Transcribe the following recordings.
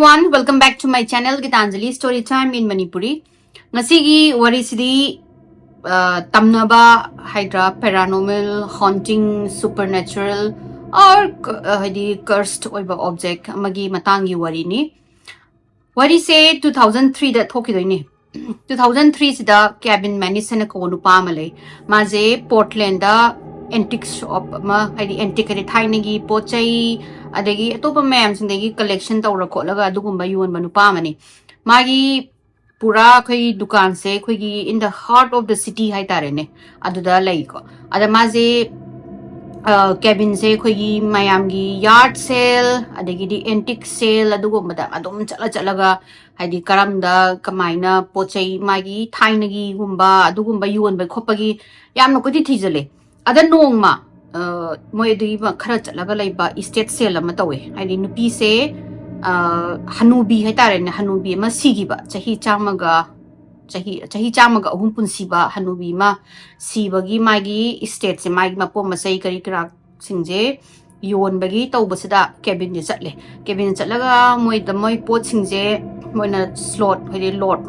everyone, welcome back to my channel Gitanjali Story Time in Manipuri. Ngasigi warisidi Tamnaba Hydra paranormal, haunting, supernatural or cursed object magi matangi warini. Wari say 2003 that thoki 2003 sida cabin manisana ko nupa malay maze Portland antique shop ma antique thainagi pochai adagi atopa mayam sindagi collection tawra kholaga adugumba yuan banu pamani magi pura khoi dukan se khoi in the heart of the city hai tare ne aduda lai ko ada maze cabin se khoi mayam gi yard sale adagi di antique sale adugumba da adum chalaga haidi karamda kamaina pochai magi thainagi gumba adugumba yuan ba khopagi yamna kodi thijale ada nongma moi dui ba khara chalaga laiba estate sale ama tawe haidi nupi se hanubi hai tare ne hanubi ma sigi ba chahi chamaga ahum punsi ba hanubi ma sibagi magi estate se magi mapo masai kari kra singje yon bagi tau basida cabin je chatle cabin chalaga moi pot singje moina slot haidi lot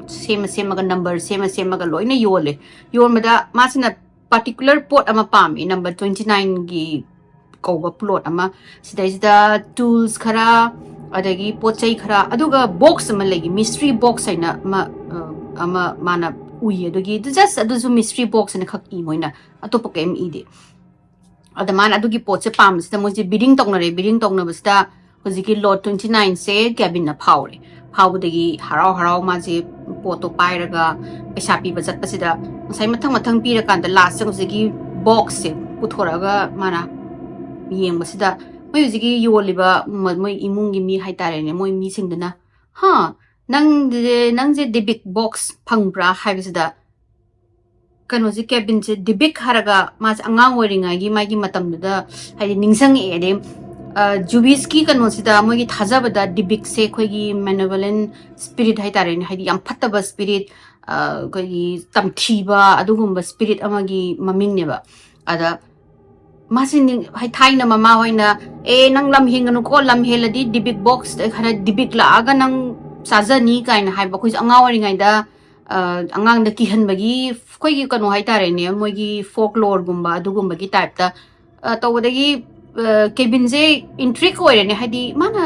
same ga number same ga loina yole yon mada masina particular pot ama pami number 29 gi koba plot ama sida tools khara adagi pochai khara aduga box ama legi mystery box aina ama mana ui adugi just adusu mystery box na khak I moina atopa kem ide adaman adugi poche pam sida moji bidding tongna basta hojiki lot 29 se cabin na phawre phawdagi harau maji poto pairaga paisa pi bajat pasida sai mathang pira kanda last hojiki box se puthoraga mana yeng basida moi hojiki yoliba moi imungi mi haitare ne moi mi singdana ha nang je Dibbuk box phangbra haibasida kanoji cabin se Dibbuk haraga mas angang oringa gi magi matamda haidi ningsang ede Jubiski kanosida mogi thajabada Dibbuk se khoigi malevolent spirit haitare ne haidi yam Phattaba spirit khoigi tamthiba adugumba spirit amagi maming neba ada masin hai thaina mama hoina nang lam hinganu ko lam heladi Dibbuk box khara Dibbuk la aga nang sajani kaina haiba khoi angawari ngaida angang da kihan bagi khoigi kanu haitare ne mogi folklore gumba adugumba gi type ta tawdagi cabin je intrigue oire ne hadi mana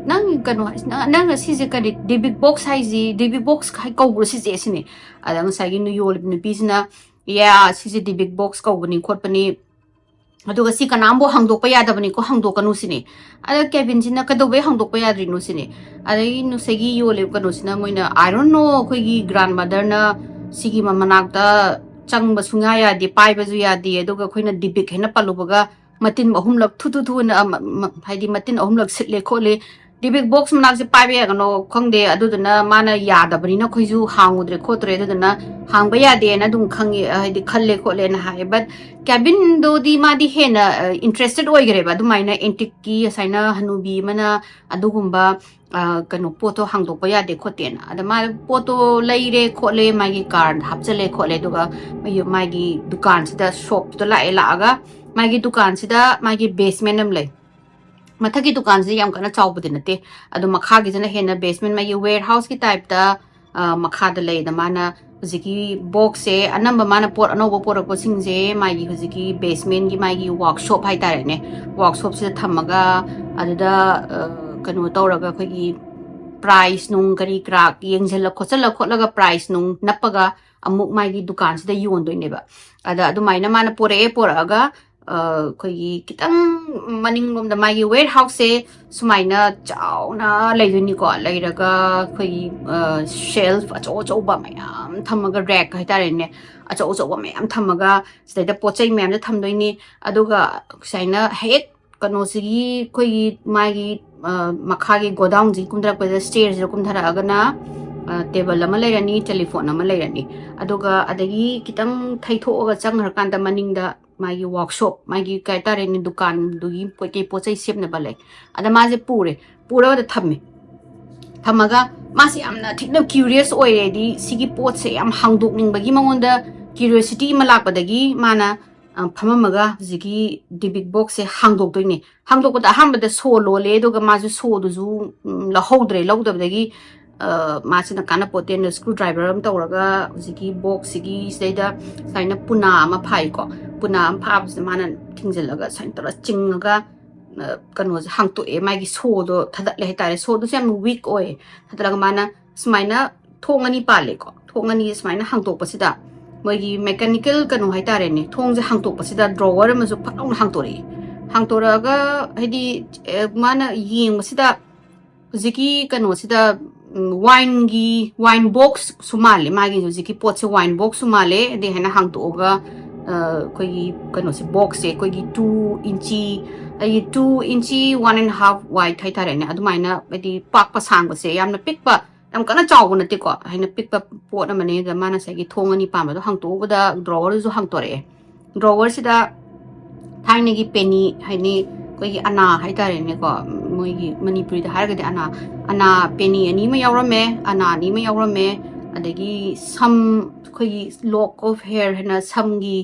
nang kanu nang sije kari Dibbuk box haiji Dibbuk box khai kawbro sije sine adang sagi nu yol nu pisna ya sije Dibbuk box kawbani khotpani aduga si kanambo hangdokpa yadabani ko hangdokanu sine ada cabin sina kadobe hangdokpa yadrinu sine ada nu segi yole kanu sina moina I don't know khoigi grandmother na sigi mamanakta changba sunga ya de pai bazu ya de aduga khoina Dibbuk hena palubaga matin ahumlak thu na haidi matin ahumlak sitle khole Dibbuk box manak se pai ya gano khongde aduduna mana yadabani na khoiju hangudre khotre aduduna hangba ya de na dung khangi haidi khalle khole na hai but cabin do di ma di hena interested oigre ba dumaina antique ki asaina hanubi mana adugumba kano poto hangdokpa ya de khotena ada ma poto leire khole magi card hapchale khole duga magi dukan sida shop to la aga magi dukan sida magi basement am lai mathagi dukan se yam kana chawbudi nate adu makha gi jana hena basement magi warehouse ki type da makha da lei da mana hujiki box se anamba mana pot anoba pot ko singje magi hujiki basement gi magi workshop hai tare ne workshop se thamaga aduda kanu tawraga khogi price nung kari krak yengjela khotlaga price nung napaga amuk magi dukan se da yondoi neba ada adu maina mana poraga khogi kitang maninglom da magi warehouse se sumaina chauna leiduni ko leiraga khogi shelf acho ba mayam thamaga rack haitare ne acho ba mayam thamaga sida pochai mayam da thamdoini aduga saina hek kano sigi khogi magi makhagi godown ji kumdra ko stairs ji kumthara agana table ama leirani telephone ama leirani aduga adagi kitang thaitho ga changhar kanda maningda magi workshop magi kaitare ni dukan dugi poke pochai sepna balai ada maje pura da thamaga masi amna thikna curious already sigi pot se am hangdok ning bagi mangonda curiosity malak badagi mana ꯐꯝꯃꯝꯃꯒ ꯍꯧꯖꯤꯛꯀꯤ ꯗꯤꯕꯤꯛ ꯕꯣꯛꯁꯁꯦ ꯍꯥꯡꯗꯣꯛꯇꯣꯏꯅꯦ ꯍꯥꯡꯗꯣꯛꯄꯗ ꯑꯍꯥꯟꯕꯗ ꯁꯣ ꯂꯣꯜꯂꯦ ꯑꯗꯨꯒ ꯃꯥꯁꯨ ꯁꯣꯗꯨꯁꯨ ꯂꯧꯍꯧꯗ꯭ꯔꯦ ꯂꯧꯗꯕꯗꯒꯤ ꯃꯥꯁꯤꯅ ꯀꯥꯟꯅꯄꯣꯠꯇꯦꯅ screw driver ꯑꯃ ꯇꯧꯔꯒ ꯍꯧꯖꯤꯛꯀꯤ ꯕꯣꯛꯁꯁꯤꯒꯤ ꯁꯤꯗꯩꯗ ꯁꯨꯃꯥꯏꯅ ꯄꯨꯅꯥ ꯑꯃ ꯐꯥꯏꯀꯣ ꯄꯨꯅꯥ ꯑꯃ ꯐꯥꯕꯁꯤꯗ ꯃꯥꯅ ꯊꯤꯡꯖꯤꯜꯂꯒ ꯁꯨꯃꯥꯏꯅ ꯇꯧꯔꯒ ꯆꯤꯡꯉꯒ ꯀꯩꯅꯣꯁꯦ ꯍꯥꯡꯇꯣꯛꯑꯦ ꯃꯥꯒꯤ ꯁꯣꯗꯣ ꯊꯥꯗꯠꯂꯦ ꯍꯥꯏꯇꯥꯔꯦ ꯁꯣꯗꯨꯁꯨ ꯌꯥꯝ ꯋꯤꯛ ꯑꯣꯏ ꯊꯥꯗꯠꯂꯒ ꯃꯥꯅ ꯁꯨꯃꯥꯏꯅ ꯊꯣꯡ ꯑꯅꯤ ꯄꯥꯜꯂꯦꯀꯣ ꯊꯣꯡ ꯑꯅꯤ ꯁꯨꯃꯥꯏꯅ ꯍꯥꯡꯇꯣꯛꯄꯁꯤꯗ ꯃꯣꯏꯒꯤ ꯃꯦꯀꯥꯅꯤꯀꯦꯜ ꯀꯩꯅꯣ ꯍꯥꯏꯇꯥꯔꯦꯅꯦ ꯊꯣꯡꯁꯦ ꯍꯥꯡꯇꯣꯛꯄꯁꯤꯗ ꯗ꯭ꯔꯣꯋꯔ ꯑꯃꯁꯨ ꯐꯠ ꯂꯥꯎꯅ ꯍꯥꯡꯇꯣꯔꯛꯑꯦ ꯍꯥꯡꯇꯣꯔꯛꯑꯒ ꯍꯥꯏꯗꯤ ꯃꯥꯅ ꯌꯦꯡꯕꯁꯤꯗ ꯍꯧꯖꯤꯛꯀꯤ ꯀꯩꯅꯣꯁꯤꯗ ꯋꯥꯏꯟ ꯕꯣꯛꯁꯁꯨ ꯃꯥꯜꯂꯦ ꯃꯥꯒꯤ ꯍꯧꯖꯤꯛꯀꯤ ꯄꯣꯠꯁꯦ ꯋꯥꯏꯟ ꯕꯣꯛꯁꯁꯨ ꯃꯥꯜꯂꯦ ꯑꯗꯩ ꯍꯥꯏꯅ ꯍꯥꯡꯇꯣꯛꯑꯒ ꯑꯩꯈꯣꯏꯒꯤ ꯀꯩꯅꯣꯁꯦ ꯕꯣꯛꯁꯁꯦ ꯑꯩꯈꯣꯏꯒꯤ 2 ꯏꯟꯆꯤ ꯑꯩꯒꯤ 2 ꯏꯟꯆꯤ 1.5 ꯋꯥꯏꯠ ꯍꯥꯏꯇꯥꯔꯦꯅꯦ ꯑꯗꯨꯃꯥꯏꯅ ꯍꯥꯏꯗꯤ ꯄꯥꯛꯄ ꯁꯥꯡꯕꯁꯦ ꯌꯥꯝꯅ ꯄꯤꯛꯄ ꯌꯥꯝ ꯀꯟꯅ ꯆꯥꯎꯕ ꯅꯠꯇꯦꯀꯣ ꯍꯥꯏꯅ ꯄꯤꯛꯄ ꯄꯣꯠ ꯑꯃꯅꯦ ꯑꯗ ꯃꯥꯅ ꯉꯁꯥꯏꯒꯤ ꯊꯣꯡ ꯑꯅꯤ ꯄꯥꯟꯕꯗꯣ ꯍꯥꯡꯇꯣꯛꯎꯕꯗ ꯗ꯭ꯔꯣꯋꯔꯗꯨꯁꯨ ꯍꯥꯡꯇꯣꯔꯛꯑꯦ ꯗ꯭ꯔꯣꯋꯔꯁꯤꯗ ꯊꯥꯏꯅꯒꯤ ꯄꯦꯅꯤ ꯍꯥꯏꯗꯤ ꯑꯩꯈꯣꯏꯒꯤ ꯑꯅꯥ ꯍꯥꯏꯇꯥꯔꯦꯅꯦꯀꯣ ꯃꯣꯏꯒꯤ ꯃꯅꯤꯄꯨꯔꯤꯗ ꯍꯥꯏꯔꯒꯗꯤ ꯑꯅꯥ ꯄꯦꯅꯤ ꯑꯅꯤ ꯑꯃ ꯌꯥꯎꯔꯝꯃꯦ ꯑꯅꯥ ꯑꯅꯤ ꯑꯃ ꯌꯥꯎꯔꯝꯃꯦ ꯑꯗꯒꯤ ꯁꯝ ꯑꯩꯈꯣꯏꯒꯤ ꯂꯣꯛ ꯑꯣꯐ ꯍꯦꯌꯔ ꯍꯥꯏꯅ ꯁꯝꯒꯤ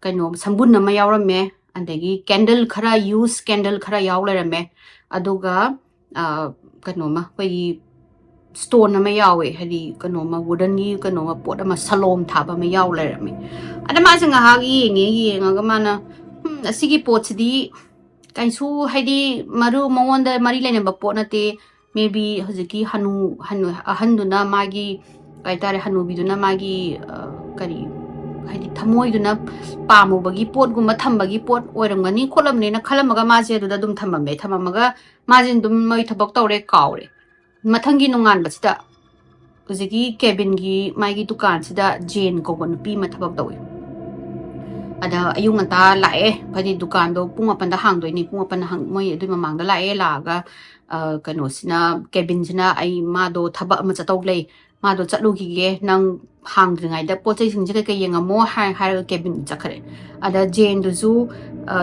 ꯀꯩꯅꯣ ꯁꯝꯕꯨꯟ ꯑꯃ ꯌꯥꯎꯔꯝꯃꯦ ꯑꯗꯒꯤ ꯀꯦꯟꯗꯜ ꯈꯔ ꯌꯨꯁ ꯀꯦꯟꯗꯜ ꯈꯔ ꯌꯥꯎ ꯂꯩꯔꯝꯃꯦ ꯑꯗꯨꯒ ꯀꯩꯅꯣꯃ ꯑꯩꯈꯣꯏꯒꯤ ꯁ꯭ꯇꯣꯟ ꯑꯃ ꯌꯥꯎꯋꯦ ꯍꯥꯏꯗꯤ ꯀꯩꯅꯣꯃ ꯋꯨꯗꯟꯒꯤ ꯀꯩꯅꯣꯃ ꯄꯣꯠ ꯑꯃ ꯁꯂꯣꯝ ꯊꯥꯕ ꯑꯃ ꯌꯥꯎ ꯂꯩꯔꯝꯃꯦ ꯑꯗ ꯃꯥꯁꯦ ꯉꯥꯏꯍꯥꯛ ꯌꯦꯡꯉꯒ ꯃꯥꯅ ꯑꯁꯤꯒꯤ ꯄꯣꯠꯁꯤꯗꯤ ꯀꯩꯁꯨ ꯍꯥꯏꯗꯤ ꯃꯉꯣꯟꯗ ꯃꯔꯤ ꯂꯩꯅꯕ ꯄꯣꯠ ꯅꯠꯇꯦ ꯃꯦ ꯕꯤ ꯍꯧꯖꯤꯛꯀꯤ ꯑꯍꯟꯗꯨꯅ ꯃꯥꯒꯤ ꯀꯩ ꯍꯥꯏꯇꯥꯔꯦ ꯍꯅꯨꯕꯤꯗꯨꯅ ꯃꯥꯒꯤ ꯀꯔꯤ ꯍꯥꯏꯗꯤ ꯊꯃꯣꯏꯗꯨꯅ ꯄꯥꯝꯃꯨꯕꯒꯤ ꯄꯣꯠꯒꯨꯝꯕ ꯊꯝꯕꯒꯤ ꯄꯣꯠ ꯑꯣꯏꯔꯝꯒꯅꯤ ꯈꯣꯠꯂꯝꯅꯦꯅ ꯈꯜꯂꯝꯃꯒ ꯃꯥꯁꯦ ꯑꯗꯨꯗ ꯑꯗꯨꯝ ꯊꯝꯃꯝꯃꯒ ꯃꯥꯁꯦ ꯑꯗꯨꯝ ꯃꯣꯏ ꯊꯕꯛ ꯇꯧꯔꯦ ꯀꯥꯎꯔꯦ ꯃꯊꯪꯒꯤ ꯅꯣꯡꯉꯥꯟꯕꯁꯤꯗ ꯍꯧꯖꯤꯛꯀꯤ ꯀꯦꯕꯤꯟꯒꯤ ꯃꯥꯒꯤ ꯗꯨꯀꯥꯟꯁꯤꯗ ꯖꯦꯟ ꯀꯧꯕ ꯅꯨꯄꯤ ꯑꯃ ꯊꯕꯛ ꯇꯧꯋꯤ ꯑꯗ ꯑꯌꯨꯛ ꯉꯟꯇꯥ ꯂꯥꯛꯑꯦ ꯍꯥꯏꯗꯤ ꯗꯨꯀꯥꯟꯗꯣ ꯄꯨꯡ 8ꯗ ꯍꯥꯡꯗꯣꯏꯅꯤ ꯄꯨꯡ 8 ꯃꯣꯏ ꯑꯗꯨꯏ ꯃꯃꯥꯡꯗ ꯂꯥꯛꯑꯒ ꯀꯩꯅꯣꯁꯤꯅ ꯀꯦꯕꯤꯟꯁꯤꯅ ꯃꯥꯗꯣ ꯊꯕꯛ ꯑꯃ ꯆꯠꯇꯧ ꯂꯩ ꯃꯥꯗꯣ ꯆꯠꯂꯨꯈꯤꯒꯦ ꯅꯪ ꯍꯥꯡꯗ꯭ꯔꯤꯉꯩꯗ ꯄꯣꯠ ꯆꯩꯁꯤꯡꯁꯦ ꯀꯩꯀꯩ ꯌꯦꯡꯉꯝꯃꯣ ꯍꯥꯏꯔꯒ ꯀꯦꯕꯤꯟ ꯆꯠꯈ꯭ꯔꯦ ꯑꯗ ꯖꯦꯟꯗꯨꯁꯨ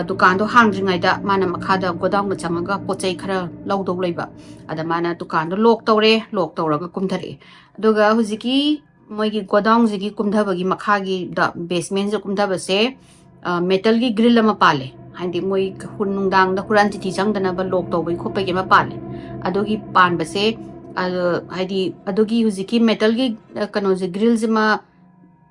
ꯗꯨꯀꯥꯟꯗꯣ ꯍꯥꯡꯗ꯭ꯔꯤꯉꯩꯗ ꯃꯥꯅ ꯃꯈꯥꯗ ꯒꯣꯗꯥꯎꯟꯗ ꯆꯪꯉꯒ ꯄꯣꯠ ꯆꯩ ꯈꯔ ꯂꯧꯗꯧ ꯂꯩꯕ ꯑꯗ ꯃꯥꯅ ꯗꯨꯀꯥꯟꯗꯣ ꯂꯣꯛ ꯇꯧꯔꯦ ꯂꯣꯛ ꯇꯧꯔꯒ ꯀꯨꯝꯊꯔꯛꯑꯦ ꯑꯗꯨꯒ ꯍꯧꯖꯤꯛꯀꯤ ꯃꯣꯏꯒꯤ ꯒꯣꯗꯥꯎꯟꯁꯤꯒꯤ ꯀꯨꯝꯊꯕꯒꯤ ꯃꯈꯥꯒꯤꯗ ꯕꯦꯁꯃꯦꯟꯁꯦ ꯀꯨꯝꯊꯕꯁꯦ ꯃꯦꯇꯜꯒꯤ ꯒ꯭ꯔꯤꯜ ꯑꯃ ꯄꯥꯜꯂꯦ ꯍꯥꯏꯗꯤ ꯃꯣꯏ ꯅꯨꯡꯗꯥꯡꯗ ꯍꯨꯔꯥꯟ ꯆꯤꯊꯤ ꯆꯪꯗꯅꯕ ꯂꯣꯛ ꯇꯧꯕꯒꯤ ꯈꯣꯠꯄꯒꯤ ꯑꯃ ꯄꯥꯜꯂꯦ ꯑꯗꯨꯒꯤ ꯄꯥꯟꯕꯁꯦ ꯍꯥꯏꯗꯤ ꯑꯗꯨꯒꯤ ꯍꯧꯖꯤꯛꯀꯤ ꯃꯦꯇꯜꯒꯤ ꯀꯩꯅꯣꯁꯦ ꯒ꯭ꯔꯤꯜꯁꯦ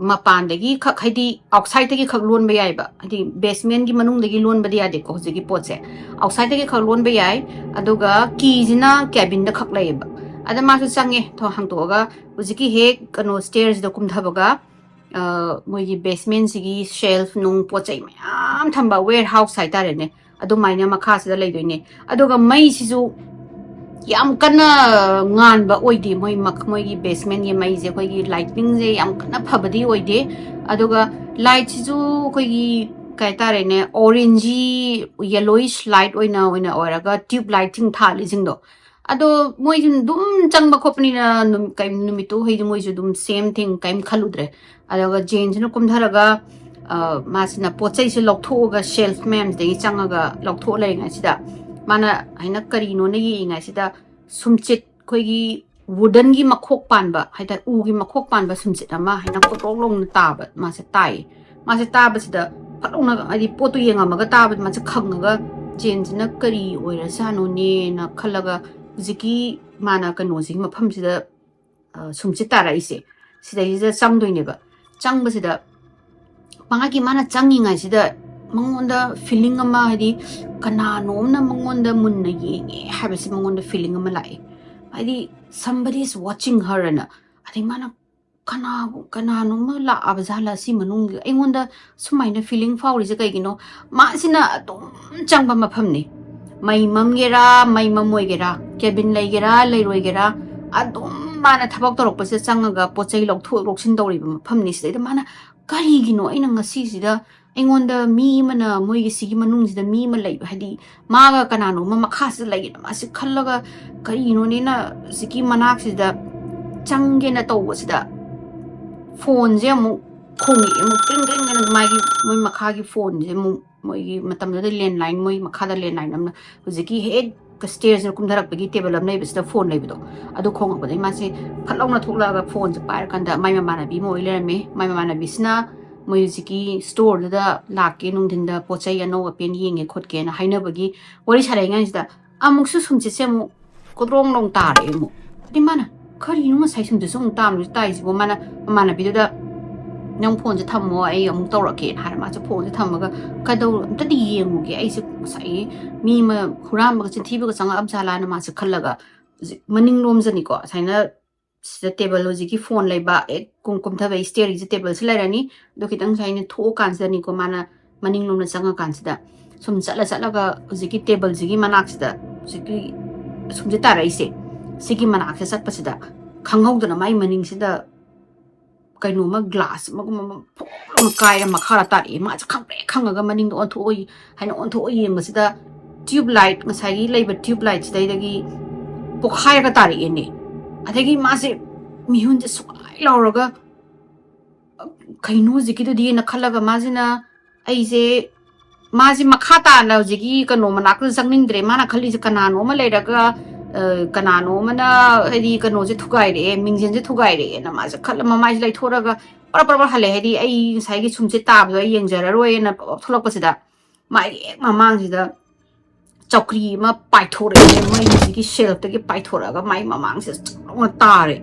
ꯃꯄꯥꯟꯗꯒꯤ ꯈꯛ ꯍꯥꯏꯗꯤ ꯑꯥꯎꯠꯁꯥꯏꯗꯇꯒꯤ ꯈꯛ ꯂꯣꯟꯕ ꯌꯥꯏꯕ ꯍꯥꯏꯗꯤ ꯕꯦꯁꯃꯦꯟꯒꯤ ꯃꯅꯨꯡꯗꯒꯤ ꯂꯣꯟꯕꯗꯤ ꯌꯥꯗꯦꯀꯣ ꯍꯧꯖꯤꯛꯀꯤ ꯄꯣꯠꯁꯦ ꯑꯥꯎꯠꯁꯥꯏꯗꯇꯒꯤ ꯈꯛ ꯂꯣꯟꯕ ꯌꯥꯏ ꯑꯗꯨꯒ ꯀꯤꯁꯤꯅ ꯀꯦꯕꯤꯟꯗ ꯈꯛ ꯂꯩꯌꯦꯕ ꯑꯗ ꯃꯥꯁꯨ ꯆꯪꯉꯦ ꯊꯣꯡ ꯍꯥꯡꯇꯣꯛꯑꯒ ꯍꯧꯖꯤꯛꯀꯤ ꯍꯦꯛ ꯀꯩꯅꯣ ꯁ꯭ꯇꯦꯌꯔꯁꯤꯗ ꯀꯨꯝꯊꯕꯒ ꯃꯣꯏꯒꯤ ꯕꯦꯁꯃꯦꯟꯁꯤꯒꯤ ꯁꯦꯜꯐ ꯅꯨꯡ ꯄꯣꯠ ꯆꯩ ꯃꯌꯥꯝ ꯊꯝꯕ ꯋꯦꯌꯔ ꯍꯥꯎꯁ ꯍꯥꯏꯇꯥꯔꯦꯅꯦ ꯑꯗꯨꯃꯥꯏꯅ ꯃꯈꯥꯁꯤꯗ ꯂꯩꯗꯣꯏꯅꯦ ꯑꯗꯨꯒ ꯃꯩꯁꯤꯁꯨ ꯌꯥꯝ ꯀꯟꯅ ꯉꯥꯟꯕ ꯑꯣꯏꯗꯦ ꯃꯣꯏꯒꯤ ꯕꯦꯁꯃꯦꯟꯒꯤ ꯃꯩꯁꯦ ꯑꯩꯈꯣꯏꯒꯤ ꯂꯥꯏꯇꯤꯡꯁꯦ ꯌꯥꯝ ꯀꯟꯅ ꯐꯕꯗꯤ ꯑꯣꯏꯗꯦ ꯑꯗꯨꯒ ꯂꯥꯏꯠꯁꯤꯁꯨ ꯑꯩꯈꯣꯏꯒꯤ ꯀꯩ ꯍꯥꯏꯇꯥꯔꯦꯅꯦ ꯑꯣꯔꯦꯟꯖꯤ ꯌꯦꯂꯣꯏꯁ ꯂꯥꯏꯠ ꯑꯣꯏꯔꯒ ꯇ꯭ꯌꯨꯕ ꯂꯥꯏꯠꯁꯤꯡ ꯊꯥꯜꯂꯤꯁꯤꯡꯗꯣ ꯑꯗꯣ ꯃꯣꯏꯁꯨ ꯑꯗꯨꯝ ꯆꯪꯕ ꯈꯣꯠꯄꯅꯤꯅ ꯅꯨꯃꯤꯠꯇꯨ ꯍꯩꯗꯤ ꯃꯣꯏꯁꯨ ꯑꯗꯨꯝ ꯁꯦꯝ ꯊꯤꯡ ꯀꯩꯝ ꯈꯜꯂꯨꯗ꯭ꯔꯦ ꯑꯗꯨꯒ ꯖꯦꯟꯁꯤꯅ ꯀꯨꯝꯊꯔꯒ ꯃꯥꯁꯤꯅ ꯄꯣꯠ ꯆꯩꯁꯦ ꯂꯧꯊꯣꯛꯑꯒ ꯁꯦꯜꯐ ꯃꯌꯥꯝꯁꯤꯗꯒꯤ ꯆꯪꯉꯒ ꯂꯧꯊꯣꯛꯑ ꯂꯩꯔꯤꯉꯩꯁꯤꯗ ꯃꯥꯅ ꯍꯥꯏꯅ ꯀꯔꯤꯅꯣꯅ ꯌꯦꯡꯉꯤꯉꯩꯁꯤꯗ ꯁꯨꯝꯆꯤꯠ ꯑꯩꯈꯣꯏꯒꯤ ꯋꯨꯗꯟꯒꯤ ꯃꯈꯣꯛ ꯄꯥꯟꯕ ꯍꯥꯏꯇꯥꯔꯦ ꯎꯒꯤ ꯃꯈꯣꯛ ꯄꯥꯟꯕ ꯁꯨꯝꯆꯤꯠ ꯑꯃ ꯍꯥꯏꯅ ꯀꯣꯇ꯭ꯔꯣꯛ ꯂꯥꯎꯅ ꯇꯥꯕ ꯃꯥꯁꯦ ꯇꯥꯏꯌꯦ ꯃꯥꯁꯦ ꯇꯥꯕꯁꯤꯗ ꯐꯠ ꯂꯥꯎꯅ ꯍꯥꯏꯗꯤ ꯄꯣꯠꯇꯨ ꯌꯦꯡꯉꯝꯃꯒ ꯇꯥꯕꯗ ꯃꯥꯁꯦ ꯈꯪꯉꯒ ꯖꯦꯟꯁꯤꯅ ꯀꯔꯤ ꯑꯣꯏꯔꯖꯥꯠꯅꯣꯅꯦꯅ ꯈꯜꯂꯒ ꯍꯧꯖꯤꯛꯀꯤ ꯃꯥꯅ ꯀꯩꯅꯣꯁꯤꯒꯤ ꯃꯐꯝꯁꯤꯗ ꯁꯨꯝꯆꯤꯠ ꯇꯥꯔꯛꯏꯁꯦ ꯁꯤꯗꯩꯁꯤꯗ ꯆꯪꯗꯣꯏꯅꯦꯕ ꯆꯪꯕꯁꯤꯗ ꯃꯥꯅ ꯆꯪꯉꯤꯉꯩꯁꯤꯗ ꯃꯉꯣꯟꯗ ꯐꯤꯂꯤꯡ ꯑꯃ ꯍꯥꯏꯗꯤ ꯀꯅꯥꯅꯣꯝꯅ ꯃꯉꯣꯟꯗ ꯃꯨꯟꯅ ꯌꯦꯡꯉꯦ ꯍꯥꯏꯕꯁꯤ ꯃꯉꯣꯟꯗ ꯐꯤꯂꯤꯡ ꯑꯃ ꯂꯥꯛꯑꯦ ꯍꯥꯏꯗꯤ somebody is watching her ꯑꯅ ꯑꯗꯩ ꯃꯥꯅ ꯀꯅꯥꯅꯣꯝꯃ ꯂꯥꯛꯑꯕ ꯖꯥꯠꯂ ꯁꯤ ꯃꯅꯨꯡꯗ ꯑꯩꯉꯣꯟꯗ ꯁꯨꯃꯥꯏꯅ ꯐꯤꯂꯤꯡ ꯐꯥꯎꯔꯤꯁꯦ ꯀꯩꯒꯤꯅꯣ ꯃꯥꯁꯤꯅ ꯑꯗꯨꯝ ꯆꯪꯕ ꯃꯐꯝꯅꯤ ꯃꯩ ꯃꯝꯒꯦꯔꯥ ꯃꯩ ꯃꯝꯃꯣꯏꯒꯦꯔꯥ ꯀꯦꯕꯤꯟ ꯂꯩꯒꯦꯔꯥ ꯂꯩꯔꯣꯏꯒꯦꯔꯥ ꯑꯗꯨꯝ ꯃꯥꯅ ꯊꯕꯛ ꯇꯧꯔꯛꯄꯁꯤꯗ ꯆꯪꯉꯒ ꯄꯣꯠ ꯆꯩ ꯂꯧꯊꯣꯛ ꯂꯧꯁꯤꯟ ꯇꯧꯔꯤꯕ ꯃꯐꯝꯅꯤ ꯁꯤꯗꯩꯗ ꯃꯥꯅ ꯀꯔꯤꯒꯤꯅꯣ ꯑꯩꯅ ꯉꯁꯤꯁꯤꯗ ꯑꯩꯉꯣꯟꯗ ꯃꯤ ꯑꯃꯅ ꯃꯣꯏꯒꯤ ꯁꯤꯒꯤ ꯃꯅꯨꯡꯁꯤꯗ ꯃꯤ ꯑꯃ ꯂꯩꯕ ꯍꯥꯏꯗꯤ ꯃꯥꯒ ꯀꯅꯥꯅꯣꯝꯃ ꯃꯈꯥꯁꯤꯗ ꯂꯩꯒꯦꯅ ꯃꯥꯁꯤ ꯈꯜꯂꯒ ꯀꯔꯤꯅꯣꯅꯦꯅ ꯁꯤꯒꯤ ꯃꯅꯥꯛꯁꯤꯗ ꯆꯪꯒꯦꯅ ꯇꯧꯕꯁꯤꯗ ꯐꯣꯟꯁꯦ ꯑꯃꯨꯛ ꯈꯣꯡꯉꯛꯑꯦ ꯑꯃꯨꯛ ꯇ꯭ꯔꯤꯡ ꯇ꯭ꯔꯤꯡ ꯃꯣꯏ ꯃꯈꯥꯒꯤ ꯐꯣꯟꯁꯦ ꯑꯃꯨꯛ ꯃꯣꯏꯒꯤ ꯃꯇꯝꯗꯨꯗ ꯂꯦꯟꯂꯥꯏꯟ ꯃꯣꯏ ꯃꯈꯥꯗ ꯂꯦꯟꯂꯥꯏꯟ ꯑꯃꯅ ꯍꯧꯖꯤꯛꯀꯤ ꯍꯦꯛ ꯁ꯭ꯇꯦꯌꯔꯁꯤꯗ ꯀꯨꯝꯊꯔꯛꯄꯒꯤ ꯇꯦꯕꯜ ꯑꯃ ꯂꯩꯕꯁꯤꯗ ꯐꯣꯟ ꯂꯩꯕꯗꯣ ꯑꯗꯨ ꯈꯣꯡꯉꯛꯄꯗꯒꯤ ꯃꯥꯁꯦ ꯐꯠ ꯂꯥꯎꯅ ꯊꯣꯛꯂꯛꯑꯒ ꯐꯣꯟꯁꯦ ꯄꯥꯏꯔꯀꯥꯟꯗ ꯃꯥꯏ ꯃꯃꯥꯟꯅꯕꯤ ꯑꯃ ꯑꯣꯏ ꯂꯩꯔꯝꯃꯦ ꯃꯥꯏ ꯃꯃꯥꯟꯅꯕꯤꯁꯤꯅ ꯃꯣꯏ ꯍꯧꯖꯤꯛꯀꯤ ꯁ꯭ꯇꯣꯔꯗꯨꯗ ꯂꯥꯛꯀꯦ ꯅꯨꯡꯊꯤꯟꯗ ꯄꯣꯠ ꯆꯩ ꯑꯅꯧ ꯑꯄꯦꯟ ꯌꯦꯡꯒꯦ ꯈꯣꯠꯀꯦꯅ ꯍꯥꯏꯅꯕꯒꯤ ꯋꯥꯔꯤ ꯁꯥꯟꯅꯔꯤꯉꯩꯁꯤꯗ ꯑꯃꯨꯛꯁꯨ ꯁꯨꯝꯆꯤꯠꯁꯦ ꯑꯃꯨꯛ ꯀꯣꯗ꯭ꯔꯣꯡ ꯂꯣꯡ ꯇꯥꯔꯛꯑꯦ ꯑꯃꯨꯛ ꯑꯗꯩ ꯃꯥꯅ ꯀꯔꯤꯅꯣ ꯉꯁꯥꯏ ꯁꯨꯝꯆꯤꯠꯁꯨ ꯑꯃꯨꯛ ꯇꯥꯏꯁꯤꯕꯣ ꯃꯥꯅ ꯃꯃꯥꯟꯅꯕꯤꯗꯨꯗ ꯅꯪ ꯐꯣꯟꯁꯦ ꯊꯝꯃꯣ ꯑꯩ ꯑꯃꯨꯛ ꯇꯧꯔꯛꯀꯦꯅ ꯍꯥꯏꯔ ꯃꯥꯁꯦ ꯐꯣꯟꯁꯦ ꯊꯝꯃꯒ ꯀꯩꯗꯧꯔ ꯑꯝꯇꯗꯤ ꯌꯦꯡꯉꯨꯒꯦ ꯑꯩꯁꯦ ꯉꯁꯥꯏ ꯃꯤ ꯑꯃ ꯍꯨꯔꯥꯟꯕꯒ ꯆꯤꯟꯊꯤꯕꯒ ꯆꯪꯉꯛꯑꯕꯖꯥꯠꯂꯥꯅ ꯃꯥꯁꯦ ꯈꯜꯂꯒ ꯍꯧꯖꯤꯛ ꯃꯅꯤꯡꯂꯣꯝꯖꯅꯤꯀꯣ ꯁꯨꯃꯥꯏꯅ ꯁꯤꯗ ꯇꯦꯕꯜ ꯍꯧꯖꯤꯛꯀꯤ ꯐꯣꯟ ꯂꯩꯕ ꯀꯨꯝꯊꯕ ꯁ꯭ꯇꯦꯌꯔꯒꯤꯁꯦ ꯇꯦꯕꯜꯁꯦ ꯂꯩꯔꯅꯤ ꯑꯗꯣ ꯈꯤꯇꯪ ꯁꯨꯃꯥꯏꯅ ꯊꯣꯛꯑꯀꯥꯟꯁꯤꯗꯅꯤꯀꯣ ꯃꯥꯅ ꯃꯅꯤꯡꯂꯣꯝꯗ ꯆꯪꯉꯀꯥꯟꯁꯤꯗ ꯁꯨꯝ ꯆꯠꯂꯒ ꯍꯧꯖꯤꯛꯀꯤ ꯇꯦꯕꯜꯁꯤꯒꯤ ꯃꯅꯥꯛꯁꯤꯗ ꯍꯧꯖꯤꯛꯀꯤ ꯁꯨꯝꯁꯦ ꯇꯥꯔꯛꯏꯁꯦ ꯁꯤꯒꯤ ꯃꯅꯥꯛꯁꯦ ꯆꯠꯄꯁꯤꯗ ꯈꯪꯍꯧꯗꯅ ꯃꯥꯏ ꯃꯅꯤꯡꯁꯤꯗ ꯀꯩꯅꯣꯃ ꯒ꯭ꯂꯥꯁ ꯑꯃꯒꯨꯝꯕ ꯐꯣꯛ ꯀꯥꯏꯔ ꯃꯈꯥꯗ ꯇꯥꯔꯛꯑꯦ ꯃꯥꯁꯦ ꯈꯪꯉꯒ ꯃꯅꯤꯡꯗ ꯑꯣꯟꯊꯣꯛꯑ ꯌꯦꯡꯕꯁꯤꯗ ꯇ꯭ꯌꯨꯕ ꯂꯥꯏꯠ ꯉꯁꯥꯏꯒꯤ ꯂꯩꯕ ꯇ꯭ꯌꯨꯕ ꯂꯥꯏꯠꯁꯤꯗꯩꯗꯒꯤ ꯄꯣꯛꯈꯥꯏꯔꯒ ꯇꯥꯔꯛꯑꯦꯅꯦ ꯑꯗꯒꯤ ꯃꯥꯁꯦ ꯃꯤꯍꯨꯟꯁꯦ ꯁꯨꯋꯥꯏ ꯂꯥꯎꯔꯒ ꯀꯩꯅꯣ ꯍꯧꯖꯤꯛꯀꯤꯗꯨꯗꯤꯅ ꯈꯜꯂꯒ ꯃꯥꯁꯦ ꯃꯈꯥ ꯇꯥꯅ ꯍꯧꯖꯤꯛꯀꯤ ꯀꯩꯅꯣ ꯃꯅꯥꯛꯇ ꯆꯪꯅꯤꯡꯗ꯭ꯔꯦ ꯃꯥꯅ ꯈꯜꯂꯤꯁꯦ ꯀꯅꯥꯅꯣ ꯑꯃ ꯂꯩꯔꯒ ꯀꯅꯥꯅꯣ ꯑꯃꯅ ꯍꯥꯏꯗꯤ ꯀꯩꯅꯣꯁꯦ ꯊꯨꯒꯥꯏꯔꯛꯑꯦ ꯃꯤꯡꯖꯦꯟꯁꯦ ꯊꯨꯒꯥꯏꯔꯛꯑꯦꯅ ꯃꯥꯁꯦ ꯈꯜꯂ ꯃꯃꯥꯏꯁꯦ ꯂꯩꯊꯣꯔꯒ ꯄꯔ ꯍꯜꯂꯦ ꯍꯥꯏꯗꯤ ꯑꯩ ꯉꯁꯥꯏꯒꯤ ꯁꯨꯝꯁꯦ ꯇꯥꯕꯗꯣ ꯑꯩ ꯌꯦꯡꯖꯔꯔꯣꯏꯅ ꯊꯣꯛꯂꯛꯄꯁꯤꯗ ꯃꯥꯒꯤ ꯍꯦꯛ ꯃꯃꯥꯡꯁꯤꯗ ꯆꯧꯀ꯭ꯔꯤ ꯑꯃ ꯄꯥꯏꯊꯣꯔꯛꯑꯦ ꯃꯣꯏ ꯍꯧꯖꯤꯛꯀꯤ ꯁꯦꯜꯐꯇꯒꯤ ꯄꯥꯏꯊꯣꯔꯛꯑꯒ ꯃꯥꯒꯤ ꯃꯃꯥꯡꯁꯤꯗ ꯆꯥꯎꯅ ꯇꯥꯔꯦ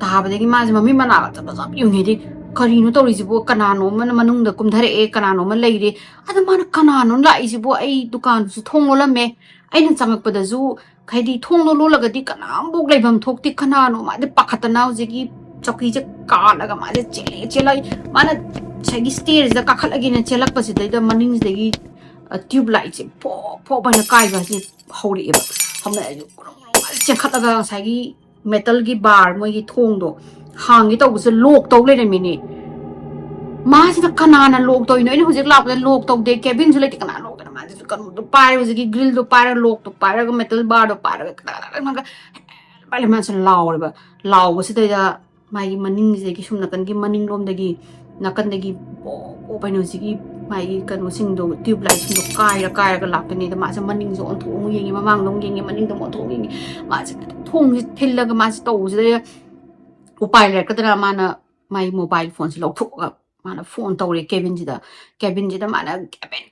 ꯇꯥꯕꯗꯒꯤ ꯃꯥꯁꯦ ꯃꯃꯤꯠ ꯃꯅꯥꯒ ꯆꯞ ꯌꯨꯡꯉꯦꯗꯤ ꯀꯔꯤꯅꯣ ꯇꯧꯔꯤꯁꯤꯕꯣ ꯀꯅꯥꯅꯣ ꯑꯃꯅ ꯃꯅꯨꯡꯗ ꯀꯨꯝꯊꯔꯛꯑꯦ ꯀꯅꯥꯅꯣ ꯑꯃ ꯂꯩꯔꯦ ꯑꯗ ꯃꯥꯅ ꯀꯅꯥꯅꯣ ꯂꯥꯛꯏꯁꯤꯕꯣ ꯑꯩ ꯗꯨꯀꯥꯟꯗꯨꯁꯨ ꯊꯣꯡ ꯂꯣꯜꯂꯝꯃꯦ ꯑꯩꯅ ꯆꯪꯉꯛꯄꯗꯁꯨ ꯍꯥꯏꯗꯤ ꯊꯣꯡꯗꯣ ꯂꯣꯜꯂꯒꯗꯤ ꯀꯅꯥꯝꯐꯥꯎ ꯂꯩꯐꯝ ꯊꯣꯛꯇꯦ ꯀꯅꯥꯅꯣ ꯃꯥꯁꯦ ꯄꯥꯈꯠꯇꯅ ꯍꯧꯖꯤꯛꯀꯤ ꯆꯧꯀ꯭ꯔꯤꯁꯦ ꯀꯥꯜꯂꯒ ꯃꯥꯁꯦ ꯆꯦꯜꯂꯛꯑꯦ ꯃꯥꯅ ꯉꯁꯥꯏꯒꯤ ꯁ꯭ꯇꯦꯌꯔꯁꯤꯗ ꯀꯥꯈꯠꯂꯒꯦꯅ ꯆꯦꯜꯂꯛꯄꯁꯤꯗꯩꯗ ꯃꯅꯤꯡꯁꯤꯗꯒꯤ ꯇ꯭ꯌꯨꯕ ꯂꯥꯏꯠꯁꯦ ꯐꯣꯞ ꯍꯥꯏꯅ ꯀꯥꯏꯕꯁꯦ ꯍꯧꯔꯛꯑꯦꯕ ꯆꯦꯟꯈꯠꯂꯒ ꯉꯁꯥꯏꯒꯤ ꯃꯦꯇꯜꯒꯤ ꯕꯥꯔ ꯃꯣꯏꯒꯤ ꯊꯣꯡꯗꯣ ꯍꯥꯡꯒꯦ ꯇꯧꯕꯁꯦ ꯂꯣꯛ ꯇꯧ ꯂꯩꯔꯝꯃꯤꯅꯦ ꯃꯥꯁꯤꯗ ꯀꯅꯥꯅ ꯂꯣꯛ ꯇꯧꯔꯤꯅꯣ ꯑꯩꯅ ꯍꯧꯖꯤꯛ ꯂꯥꯛꯄꯗ ꯂꯣꯛ ꯇꯧꯗꯦ ꯀꯦꯕꯤꯟꯁꯨ ꯂꯩꯇꯦ ꯀꯅꯥ ꯂꯣꯛ ꯇꯧꯔꯤꯅꯣ ꯃꯥꯁꯤꯁꯨ ꯀꯩꯅꯣꯗꯣ ꯄꯥꯏꯔꯒ ꯍꯧꯖꯤꯛꯀꯤ ꯒ꯭ꯔꯤꯜꯗꯣ ꯄꯥꯏꯔꯒ ꯂꯣꯛꯇꯣ ꯄꯥꯏꯔꯒ ꯃꯦꯇꯜ ꯕꯥꯔꯗꯣ ꯄꯥꯏꯔꯒ ꯃꯥꯁꯦ ꯂꯥꯎꯔꯦꯕ ꯂꯥꯎꯕꯁꯤꯗꯩꯗ ꯃꯥꯒꯤ ꯃꯅꯤꯡꯁꯤꯗꯒꯤ ꯁꯨꯝ ꯅꯥꯀꯟꯒꯤ ꯃꯅꯤꯡꯂꯣꯝꯗꯒꯤ ꯅꯥꯀꯟꯗꯒꯤ ꯄꯣꯞ ꯍꯥꯏꯅ ꯍꯧꯖꯤꯛꯀꯤ ꯃꯥꯒꯤ ꯀꯩꯅꯣꯁꯤꯡꯗꯣ ꯇ꯭ꯌꯨꯕ ꯂꯥꯏꯠꯁꯤꯡꯗꯣ ꯀꯥꯏꯔꯒ ꯂꯥꯛꯄꯅꯤꯗ ꯃꯥꯁꯦ ꯃꯅꯤꯡꯁꯦ ꯑꯣꯟꯊꯣꯛ ꯑꯃꯨꯛ ꯌꯦꯡꯉꯤ ꯃꯃꯥꯡꯗ ꯑꯃꯨꯛ ꯌꯦꯡꯉꯤ ꯃꯅꯤꯡꯗ ꯑꯃꯨꯛ ꯑꯣꯟꯊꯣꯛ ꯌꯦꯡꯉꯤ ꯃꯥꯁꯦ ꯊꯣꯡꯁꯦ ꯊꯤꯜꯂꯒ ꯃꯥꯁꯦ ꯇꯧꯕꯁꯤꯗ ꯎꯄꯥꯏ ꯂꯩꯔꯛꯀꯗ꯭ꯔꯥ ꯃꯥꯅ ꯃꯥꯒꯤ ꯃꯣꯕꯥꯏꯜ ꯐꯣꯟꯁꯦ ꯂꯧꯊꯣꯛꯑꯒ ꯃꯥꯅ ꯐꯣꯟ ꯇꯧꯔꯦ ꯀꯦꯕꯤꯟꯁꯤꯗ ꯃꯥꯅ ꯀꯦꯕꯤꯟ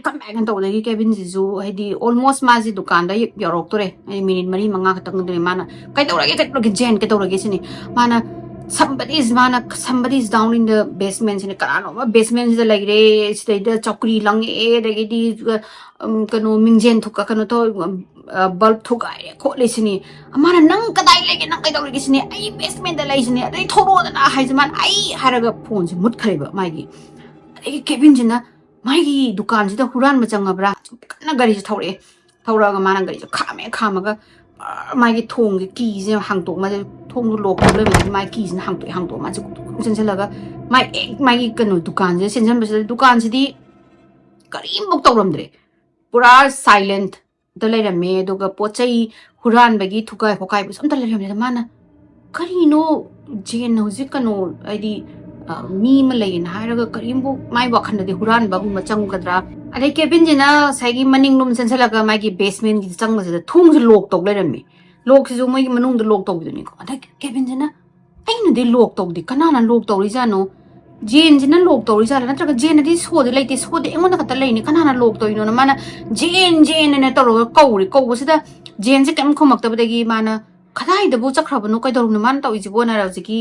ꯀꯝꯕꯦꯛ ꯇꯧꯕꯗꯒꯤ ꯀꯦꯕꯤꯟꯁꯤꯁꯨ ꯍꯥꯏꯗꯤ ꯑꯣꯜꯃꯣꯁ ꯃꯥꯁꯦ ꯗꯨꯀꯥꯟꯗ ꯌꯧꯔꯛꯇꯣꯔꯦ ꯍꯥꯏꯗꯤ ꯃꯤꯅꯤꯠ 4-5 ꯈꯛꯇꯪꯗꯅꯦ ꯃꯥꯅ ꯀꯩꯗꯧꯔꯒꯦ ꯖꯦꯟ ꯀꯩꯗꯧꯔꯒꯦ ꯁꯤꯅꯤ ꯃꯥꯅ somebody is down in the basement sine kanano ma basement sida laire sidaida chakri lang'e adagidi kano mingjen thuka kano to bulb thuka khole sini amana nang kadai lege nang kai dawrige sini ai basement da lai sini adai thoro da na haijaman ai haraga phone se mut khareba magi adai kevin jina magi dukan sida huran ma changabra kana gari se thore mana gari se khamaga ꯃꯥꯒꯤ ꯊꯣꯡꯒꯤ ꯀꯤꯁꯦ ꯍꯥꯡꯇꯣꯛ ꯃꯥꯁꯦ ꯊꯣꯡꯗꯣ ꯂꯣꯛ ꯇꯧ ꯂꯩꯕꯗꯒꯤ ꯃꯥꯒꯤ ꯀꯤꯁꯤꯅ ꯍꯥꯡꯇꯣꯛ ꯃꯥꯁꯦ ꯆꯦꯟꯁꯤꯜꯂꯒ ꯃꯥꯒꯤ ꯀꯩꯅꯣ ꯗꯨꯀꯥꯟꯁꯤꯗ ꯆꯦꯟꯁꯤꯟꯕꯁꯤꯗ ꯗꯨꯀꯥꯟꯁꯤꯗꯤ ꯀꯔꯤꯝꯐꯥꯎ ꯇꯧꯔꯝꯗ꯭ꯔꯦ ꯄꯨꯔꯥ ꯁꯥꯏꯂꯦꯟꯠꯇ ꯂꯩꯔꯝꯃꯦ ꯑꯗꯨꯒ ꯄꯣꯠ ꯆꯩ ꯍꯨꯔꯥꯟꯕꯒꯤ ꯊꯨꯒꯥꯏ ꯈꯣꯠꯀꯥꯏꯕꯁꯨ ꯑꯝꯇ ꯂꯩꯔꯝꯗꯦ ꯃꯥꯅ ꯀꯔꯤꯅꯣ ꯖꯦꯟꯅ ꯍꯧꯖꯤꯛ ꯀꯩꯅꯣ ꯍꯥꯏꯗꯤ ꯃꯤ ꯑꯃ ꯂꯩꯌꯦꯅ ꯍꯥꯏꯔꯒ ꯀꯔꯤꯝꯐꯥꯎ ꯃꯥꯏ ꯋꯥꯈꯜꯗꯗꯤ ꯍꯨꯔꯥꯟꯕꯒꯨꯝꯕ ꯆꯪꯒꯗ꯭ꯔꯥ ꯑꯗꯩ ꯀꯦꯕꯤꯟꯁꯤꯅ ꯉꯁꯥꯏꯒꯤ ꯃꯅꯤꯡꯂꯣꯝ ꯆꯦꯟꯁꯤꯜꯂꯒ ꯃꯥꯒꯤ ꯕꯦꯁꯃꯦꯟꯒꯤ ꯆꯪꯕꯁꯤꯗ ꯊꯣꯡꯁꯦ ꯂꯣꯛ ꯇꯧ ꯂꯩꯔꯝꯃꯤ ꯂꯣꯛꯁꯤꯁꯨ ꯃꯣꯏꯒꯤ ꯃꯅꯨꯡꯗ ꯂꯣꯛ ꯇꯧꯕꯤꯗꯨꯅꯤꯀꯣ ꯑꯗꯩ ꯀꯦꯕꯤꯟꯁꯤꯅ ꯑꯩꯅꯗꯤ ꯂꯣꯛ ꯇꯧꯗꯦ ꯀꯅꯥꯅ ꯂꯣꯛ ꯇꯧꯔꯤꯖꯥꯠꯅꯣ ꯖꯦꯟꯁꯤꯅ ꯂꯣꯛ ꯇꯧꯔꯤꯖꯥꯠꯂꯥ ꯅꯠꯇ꯭ꯔꯒ ꯖꯦꯟꯅꯗꯤ ꯁꯣꯗꯤ ꯂꯩꯇꯦ ꯁꯣꯗꯤ ꯑꯩꯉꯣꯟꯗ ꯈꯛꯇ ꯂꯩꯅꯤ ꯀꯅꯥꯅ ꯂꯣꯛ ꯇꯧꯔꯤꯅꯣꯅ ꯃꯥꯅ ꯖꯦꯟ ꯇꯧꯔꯒ ꯀꯧꯕꯁꯤꯗ ꯖꯦꯟꯁꯦ ꯀꯩꯝ ꯈꯨꯝꯃꯛꯇꯕꯗꯒꯤ ꯃꯥꯅ ꯀꯗꯥꯏꯗꯕꯨ ꯆꯠꯈ꯭ꯔꯕꯅꯣ ꯀꯩꯗꯧꯔꯕꯅꯣ ꯃꯥꯅ ꯇꯧꯔꯤꯁꯤꯕꯣꯅ ꯍꯧꯖꯤꯛꯀꯤ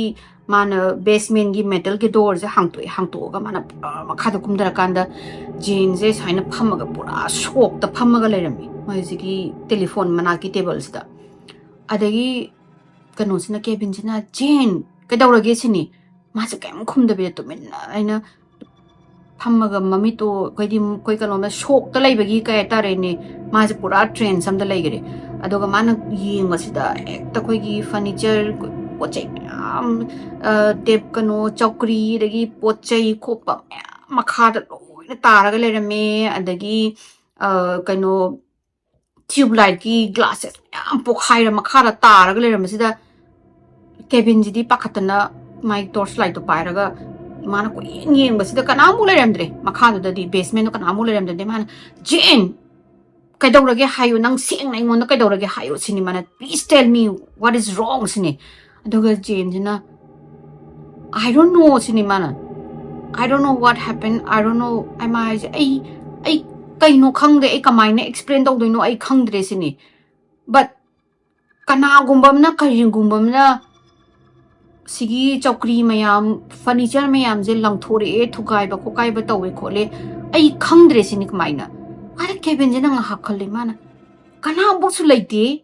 ꯃꯥꯅ ꯕꯦꯁꯃꯦꯟꯒꯤ ꯃꯦꯇꯜꯒꯤ ꯗꯣꯔꯁꯦ ꯍꯥꯡꯇꯣꯛꯑꯒ ꯃꯥꯅ ꯃꯈꯥꯗ ꯀꯨꯝꯊꯔꯀꯥꯟꯗ ꯖꯦꯟꯁꯦ ꯁꯨꯃꯥꯏꯅ ꯐꯝꯃꯒ ꯄꯨꯔꯥ ꯁꯣꯛꯇ ꯐꯝꯃꯒ ꯂꯩꯔꯝꯃꯤ ꯃꯣꯏ ꯍꯧꯖꯤꯛꯀꯤ ꯇꯦꯂꯤꯐꯣꯟ ꯃꯅꯥꯛꯀꯤ ꯇꯦꯕꯜꯁꯤꯗ ꯑꯗꯒꯤ ꯀꯩꯅꯣꯁꯤꯅ ꯀꯦꯕꯤꯟꯁꯤꯅ ꯖꯦꯟ ꯀꯩꯗꯧꯔꯒꯦ ꯁꯤꯅꯤ ꯃꯥꯁꯦ ꯀꯩꯝ ꯈꯨꯝꯗꯕꯤꯗ ꯇꯨꯃꯤꯟꯅ ꯑꯩꯅ ꯐꯝꯃꯒ ꯃꯃꯤꯠꯇꯣ ꯑꯩꯈꯣꯏ ꯀꯩꯅꯣꯝꯗ ꯁꯣꯛꯇ ꯂꯩꯕꯒꯤ ꯀꯩ ꯍꯥꯏꯇꯥꯔꯦꯅꯦ ꯃꯥꯁꯦ ꯄꯨꯔꯥ ꯇ꯭ꯔꯦꯟꯁ ꯑꯝꯗ ꯂꯩꯈꯔꯦ ꯑꯗꯨꯒ ꯃꯥꯅ ꯌꯦꯡꯕꯁꯤꯗ ꯍꯦꯛꯇ ꯑꯩꯈꯣꯏꯒꯤ ꯐꯔꯅꯤꯆꯔ ꯄꯣꯠ ꯆꯩ ꯃꯌꯥꯝ ꯀꯩꯅꯣ ꯆꯧꯀ꯭ꯔꯤ ꯑꯗꯒꯤ ꯄꯣꯠ ꯆꯩ ꯈꯣꯠꯄ ꯃꯌꯥꯝ ꯃꯈꯥꯗ ꯂꯣꯏꯅ ꯇꯥꯔꯒ ꯂꯩꯔꯝꯃꯦ ꯑꯗꯒꯤ ꯀꯩꯅꯣ ꯇ꯭ꯌꯨꯕ ꯂꯥꯏꯠꯀꯤ ꯒ꯭ꯂꯥꯁꯦꯁ ꯃꯌꯥꯝ ꯄꯣꯛꯈꯥꯏꯔ ꯃꯈꯥꯗ ꯇꯥꯔꯒ ꯂꯩꯔꯝꯕꯁꯤꯗ ꯀꯦꯕꯤꯟꯁꯤꯗꯤ ꯄꯥꯈꯠꯇꯅ ꯃꯥꯒꯤ ꯇꯣꯔꯆ ꯂꯥꯏꯠꯇꯣ ꯄꯥꯏꯔꯒ ꯃꯥꯅ ꯀꯣꯏꯌꯦꯡ ꯌꯦꯡꯕꯁꯤꯗ ꯀꯅꯥꯃꯨꯛ ꯂꯩꯔꯝꯗ꯭ꯔꯦ ꯃꯈꯥꯗꯨꯗꯗꯤ ꯕꯦꯁꯃꯦꯟꯗꯣ ꯀꯅꯥꯃꯨꯛ ꯂꯩꯔꯝꯗ꯭ꯔꯦ ꯃꯥꯅ ꯖꯦꯟ ꯀꯩꯗꯧꯔꯒꯦ ꯍꯥꯏꯌꯨ ꯅꯪ ꯁꯦꯡꯅ ꯑꯩꯉꯣꯟꯗ ꯀꯩꯗꯧꯔꯒꯦ ꯍꯥꯏꯌꯨ ꯁꯤꯅꯤ ꯃꯥꯅ ꯄ꯭ꯂꯤꯖ ꯇꯦꯜ ꯃꯤ ꯋꯥꯠ ꯏꯁ ꯔꯣꯡ ꯁꯤꯅꯤ ꯑꯗꯨꯒ ꯖꯦꯟꯁꯤꯅ ꯑꯥꯏ ꯗꯣꯟ ꯅꯣ ꯁꯤꯅꯤ ꯃꯥꯅ I don't know what happened. I don't know. I kaino khangde I kamaina explain tawdoino I khangdre sini. But kanagumbamna karigumbamna sigi chokri mayam furniture mayam je langthore thugai ba kokai ba tawe khole I khangdre sini kamaina. Ara Kevin je nang hakhale mana. Kana bosu laite.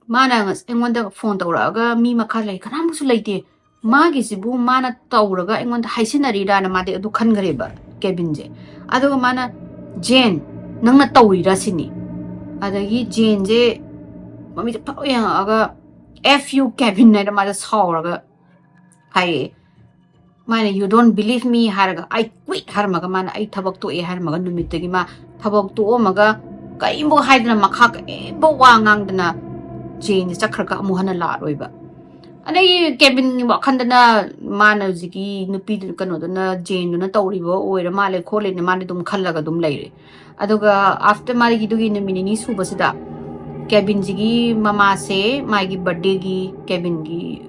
Mana ngas engonda phone tawraga mi makha lai kana bosu laite. Magi sibu mana tawraga engonda haisinari da na made adu khangare ba Kevin je. Adu mana Jane nangna tawira sini. Adagi Jane je mami pao yang aga FU Kevin na mada sauraga hai mana you don't believe me haraga I quit harmaga mana I thabak to e harmaga numitagi ma thabak to maga kaimbo haidna makha kaimbo wangang dana Jane chakraka amuhana la roiba adai Kevin wakhandana mana jigi nupi kano dana Jane na tawribo oira male khole ne mane dum khallaga dum leire aduga after mari gidugi numini subasida Kevin jigi mama se maigi birthday gi Kevin gi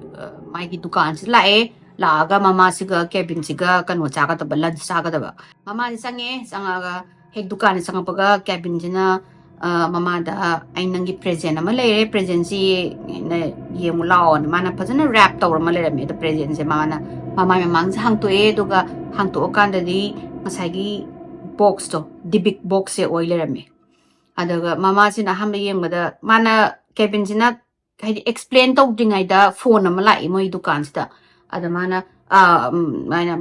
maigi dukan se lae laga mama siga Kevin siga kano chaga da lunch chaga da mama sange sanga hek dukan sanga paga Kevin jina mama da ai nangi present ama leire present si ne yemu lao ne mana phajana wrap tawra ma leire me da present se mana mama mang hang to e duga hang to kan da di masai gi box to Dibbuk box se oil leire me adaga mama sina hambe yengada mana Kevin sina kai explain tawdingai da phone ama lai moi dukan sta ada mana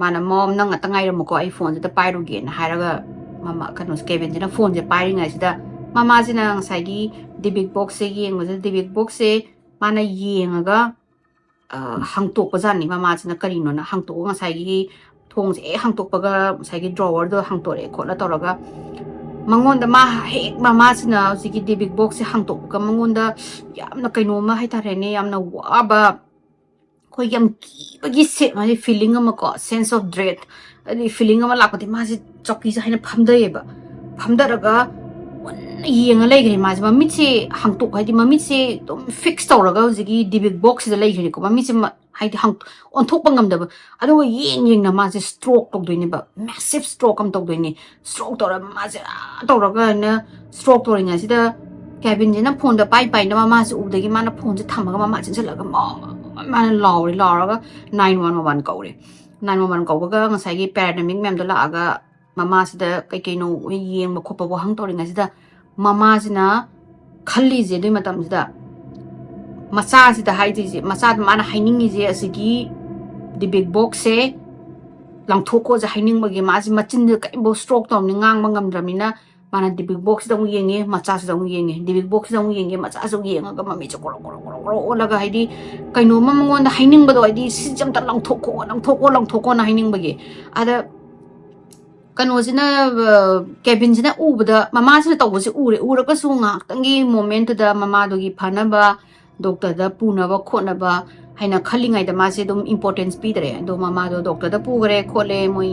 mana mom nang atangai ram ko iPhone da pairu gen haraga mama kanos Kevin sina phone je pairing ai sida mama sina ngai gi Dibbuk box se yengada Dibbuk box se mana yengaga hangtok pajani mama sina karino na hangtok ngai gi thong se hangtok paga sai gi drawer do hangtore khotla toraga mangonda ma hek mama sina sigi Dibbuk box se hangtok ka mangonda yamna kaino ma haitarene yamna waba ko yam ki bagi se ma feeling ama ko sense of dread adi feeling ama lakoti ma se choki sa haina phamdayeba phamdaraga yenga leigre ma ma mitse hangtok haidi ma mitse dum fix tawraga sigi Dibbuk box se leigre ko ma mitse haidi hang on thok bangam da ado yeng na ma se stroke tok doini ba massive stroke am tok doini stroke tora ma se tawraga na stroke toringa sida Kevin jina phone da pai pai na ma se udagi mana phone se thamaga ma chinjalaga mana lauraga 911 kaure 911 kauga ngasai gi pandemic mem da laga mama sida kai kai no yeng ba khopa bo hang toringa sida mama sina khalli je doi matam sida macha sida haidi je macha mana haining je asigi Dibbuk box se langthoko ja haining bagi ma ji machin de kai bo stroke tom ni ngang bangam dramina mana Dibbuk box da yenge macha sa yenge Dibbuk box da yenge macha sa yenga ga mami chokoro olaga haidi kaino mamonda haining ba do haidi sijam ta langthoko na haining bagi ada kano sina Kevin sina ubada mama sina tawbase ura ka su nga tangi moment da mama do gi Phattaba doctor da punaba khonaba haina khalingai da ma se dum importance pi dare do mama do doctor da pugre khole moi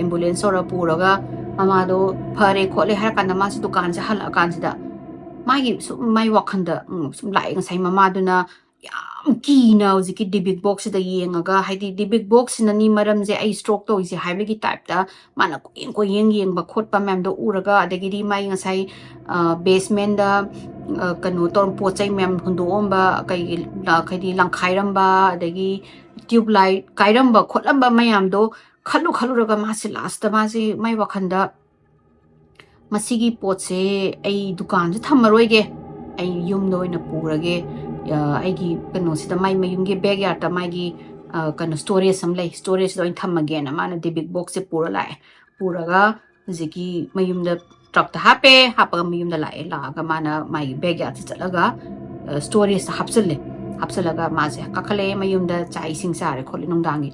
ambulance ora puraga mama do phare khole har kan ma se dukan se hal kan da mai mai wakhanda sum lai ngai mama do na yam kina uziki Dibbuk box da yengaga haidi Dibbuk box na ni maram je ai stroke to isi haibegi type da mana ko yeng ba khotpa mem do uraga adagi di mai ngai basement da kanu torn pochai mem hundu omba kai di langkhairam ba adagi tube light kairam ba khotlam ba mayam do khalu raga ma se last da ma se mai wakhanda masigi poche ai dukan je thamaroi ge ai yum noi na purage aigi kano sida mai mayungi bag yata maigi kano storage sam lai storage do in tham again mana Dibbuk box se pura lai puraga ziki mayum da truck ta hape hapa mayum da lai la ga mana mai bag yata chalaga storage ta hapsalaga ma se kakhale mayum da chai sing sare kholi nongdangi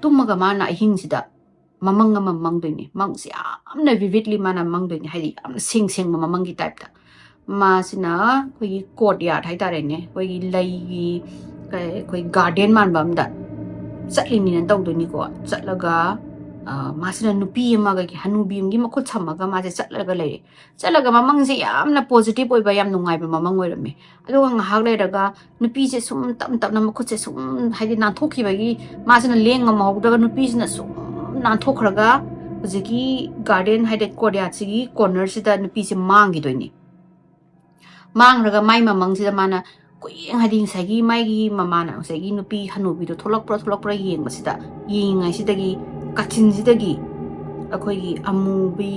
tummaga mana hing sida mamang doini mang si amna vividly mana mang doini haidi am sing mamangi type ta masina koi courtyard hai tare ne koi lai koi garden man bam da chatli ni nan tong do ni ko chatlaga masina nupi ma ga hanubi ngi ma khut chamaga ma je chatlaga mamang se yamna positive oi ba yam nungai ba mamang oi rame adu nga hak le daga nupi je sum tam na ma khut se sum hai di nan thokhi ba gi masina leng ma hok daga nupi sina sum नानथोखरगा हुजिकी garden हाइदे courtyard सिगी corner सिदा नुपी से मांगिदोइनी मांगरगा माई ममंगसिदा माना कुयेंग हाइदि सगी माइगी ममाना सगी नुपी हनुबीदो थोलकप्रा येंगबसिदा येंगाइसिदगी काचिनसिदगी अखोइगी अमुबी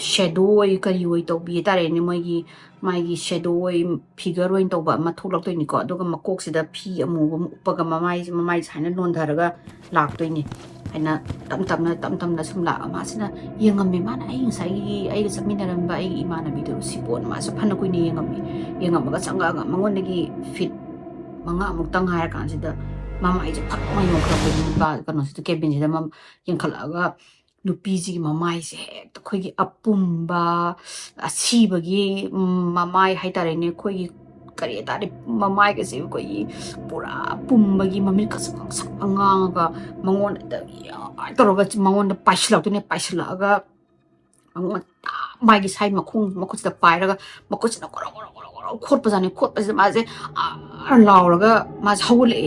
शेडो करी ओइ तौबी तारेने मोइगी माइगी शेडो फिगर ओइन तौबा अमा थोलक्तोइनिको अदुगा मकोकसिदा फी अमुबा उपगा ममाइ साइना नोंधरगा लाक्तोइनि हाइना तम सुम ला मासिना येंगम्मे माना आई ngसाइगी आइगा चमिनरंबा आई इमानबीदो सिपोन मासा फन कुइनि येंगमगा चंगागा मंगोंदगी फिट मंगा अमुक्तंग हायर कांसिदा ममाइजे फक्मai मोखरबोनि बा कनोसिदा केबिनसिदा मम येंखलागा नुपीजी ममाइसे हेक्ता खोइगी अपुम्बा असीबगी ममाइ हाइतारेने खोइगी करी तारे ममाइ के से कोई पूरा पुम्बगी ममिल खसंगांगा मंगोन तरोगा मंगोन पाइसलाउतने पाइसलागा मंगोन माइगी साइ मखुसदा पाइरगा मखुसना कोरो खोटपजाने खोटपजे माजे लाउरगा माजे हौले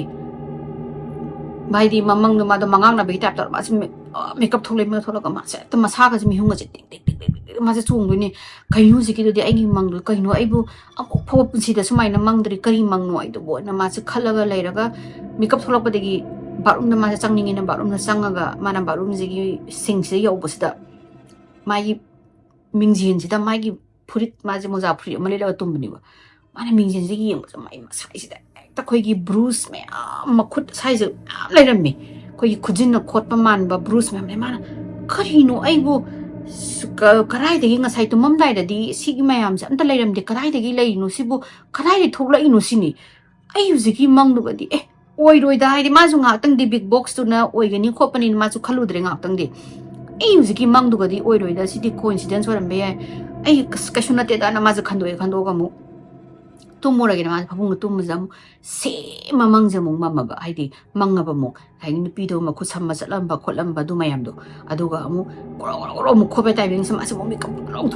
माइदी ममंग मादो मंगांगना बे टाइप तर मासे मेकअप थोले मे थोलगा मासे त मसागा जे मिहुंगा जे टिक टिक टिक मासे चोंगदोइने कइनु जिकिदोदि आइगी मंगदो कइनु आइबु अमु फो पुंसिदा सुमाइना मंगदरि करी मंगनो आइदो बोना मासे खलगा लैरगा मेकअप थोलकपदगी बारूमदा मासे चंगनिंगिना बारूमदा चंगगा माना बारूम जिगी सिंगसे यौबसदा मागी मिंगजिनसिदा मागी फुरित माजे मोजा फुरि मलेलगा तुमबनिबा माना मिंगजिनसिगी यंगबसा माई मसाइसिदा एकता खोइगी ब्रूस मैम मखुट साइज लैरम्मे खोइगी खुजिन खोटपा मानबा ब्रूस मैम ने माना करिनो आइबु कराइदगी ngसाइ तुममदाइददि सिगी मयामसे अमता लैरमदे कराइदगी लैनो सिबु कराइदे थोक्लाइनो सिनि ai हुजिकी मंगदुगदि ए ओइरोइदा हाइदि माजु ngaktang Dibbuk box तुना ओइगनि खोपनि माजु खलुद्रे ngaktang दि ai हुजिकी मंगदुगदि ओइरोइदा सिदि कोइन्सिडेंस वरमबे ai कशु नते दा माजु खंदोगा मु तुमोरगे माजु फबुंग तुमजम से ममंगजमु ममबा हाइदि मंगबा मु हाइनि नुपीदो मखु सम्मा चलंबा खोलंबा दु मयामदो अदुगा मु कोरो मु खोबे टाइबिंग सम मासे मु मेकअप लो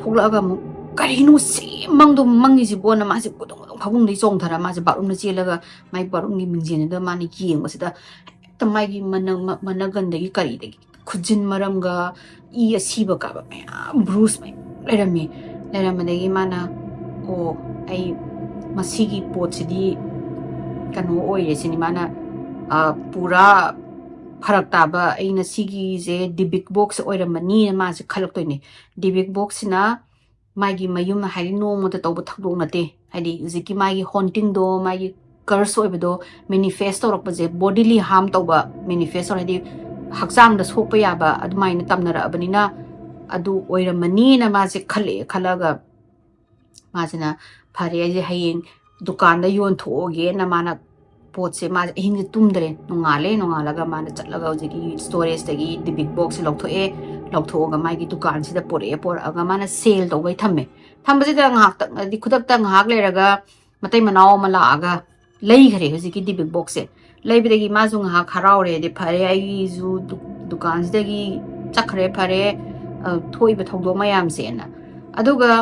थोगलागा मु करिनो से मंगदो मंगिजि बोना मासे कुदुंग फबुंग दि चोंगथरा मासे बारूमना चेलगा माइ बारूमगी मिंजेनदा माने येंगबसिदा त माइगी मनगंदगी करिदगी खुजिन मरमगा इ असीबा काबा मयाम ब्रूस मै लैरमदगी माना ओ आई मसीगी पोटसिदी कनो ओइरेसिनि माना पूरा फरक ताबा अइना सिगी जे Dibbuk box ओइरमनी मासे खलक्तोइने Dibbuk box सिना मागी मयुम हाइदि नोंमोदा तौबा थक्दोक नते हाइदि जिकी मागी हॉन्टिंग दो मागी कर्स ओइबदो मैनिफेस्ट तौरकपजे बॉडीली हार्म तौबा मैनिफेस्ट हाइदि हक्चांग दा सोकपा याबा अदुमाइना तमनरबनिना अदु ओइरमनीना मासे खलगा माजना फारे आइजे हयेंग दुकान दा योंथोगे ना माना पोटसे मा हिंग तुमदरे नोंगालगा माना चलगा होजिकी स्टोरेज दगी Dibbuk box लौथोगा मागी दुकान सिदा पोरगा माना सेल तौबै थम्बसिदा ngahak di khudakta ngahak leraga matai manao malaga leikhare होजिकी Dibbuk box से leibidagi mazu ngahak haraure de phare ai zu दुकान सिदगी चखरे फरे थोइबा थौदो मयाम सेना अदुगा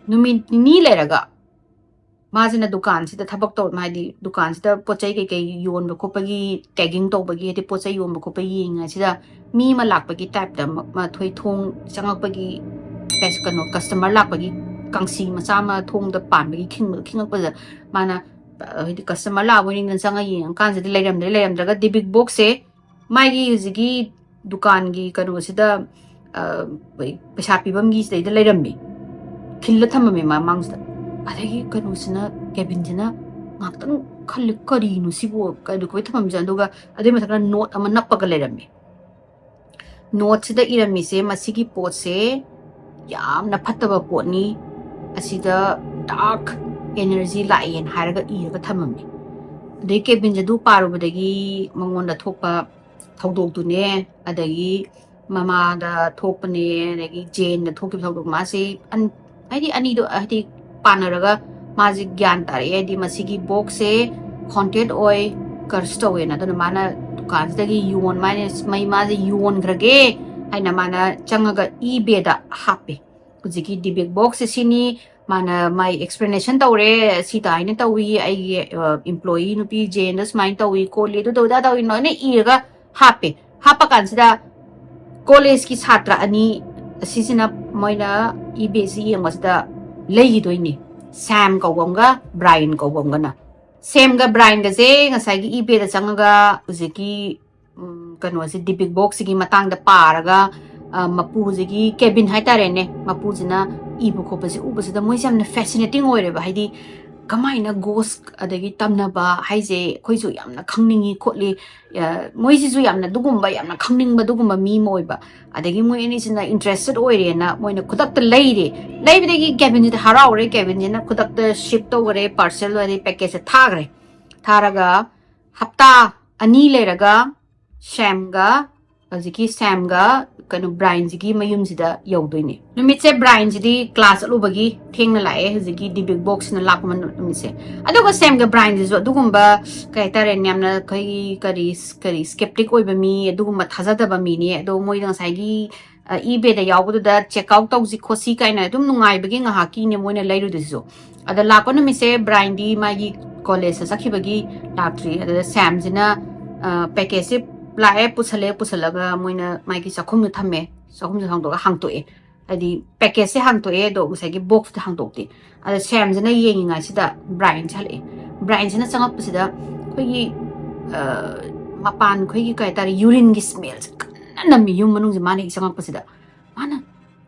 नुमित नि लेरगा माजना दुकान सिदा थबक तो मादी दुकान सिदा पोचै के योनबा खोपगी टैगिंग तौबगी ते पोचै योनबा खोपै येंगा सिदा मी मा लाकपगी टाइप दा मा थोइ थोंग चंगकपगी पेस कनो कस्टमर लाकपगी कांसी मचा मा थोंग दा पानबगी खिंगकपदा माना हिदि कस्टमर लाबोनि न चंगा येंग कान सिदा लेरमद्रगा Dibbuk box से मागी हुजिगी दुकान गी कनो सिदा पैसा पिबमगी सिदा लेरममी खिल्ला थम्ममे मांगसदा अदगी कनुसना केबिनजना ngaktan khal karinu sibo kadu koi thamam janduga ade mathakna note ama nappaga lerami note sida irami se masigi pot se yamna phattaba potni asida dark energy laien haraga iraga thamami de kebin jadu parubadagi mangonda thokpa thaudok dune adagi mama da thokpane adagi jane da thokki thaudok ma se ani do adi पानरगा माजी ज्ञान तारे दी मसीगी box से haunted ओय cursed ओय ना तो माना दुकान दगी योन माने मई माजी योन ग्रगे हाइना माना चंगगा ईबेदा हापे हुजिकी Dibbuk box सिनी माना माई एक्सप्लेनेशन तौरे सीता आइने तौई आई एम्प्लॉई नुपी जेनस माइन तौई कोले दो दा तौई नने Irga हापे hapa kansida college ki satra ani asisina moina eBay si yengwasida lei doini Sam kawbamga Brian kawbamga na Sam ga Brian ga je ngasai gi eBay da changaga uziki kano se Dibbuk box gi matang da paraga mapu gi cabin haitare ne mapu jina ibu khopa se uba se da moi jamna fascinating oire ba haidi kamaina ghost adagi Tamnaba haije khoi ju yamna khangningi khotli moi ji ju yamna dugumba yamna khangning ba dugumba mi moiba adagi moi ni sina interested oire na moina khudak ta leire leibidagi cabin ji haraure cabin ji na khudak ta ship to gore parcel wari package thagre tharaga hapta ani leraga Samga aziki Samga kanu Brian jigi mayum jida yaudoine numitse Brian jidi class alubagi thengna lae aziki Dibbuk box na lakman numitse aduga Samga Brian jisu adugumba kai tare nyamna kai kari skeptic oiba mi adugumba thajadaba mi ni ado moi dang saigi eBay da yawbudu da check out tawji khosi kaina dum nungai bagi nga haki ne moina leiru disu ada lakon numitse Brian di magi college sakibagi laktri ada Sam jina package lae pusalaga moina maiki sakhum nu thame sakhum jang do hang to e adi package se hang to e do musai gi box de hang to ti ada Sam jana yengi nga sida Brian chale Brian jana changap sida khoi gi mapan khoi gi kai tar urine gi smell kana mi yum manung ji mani changap sida mana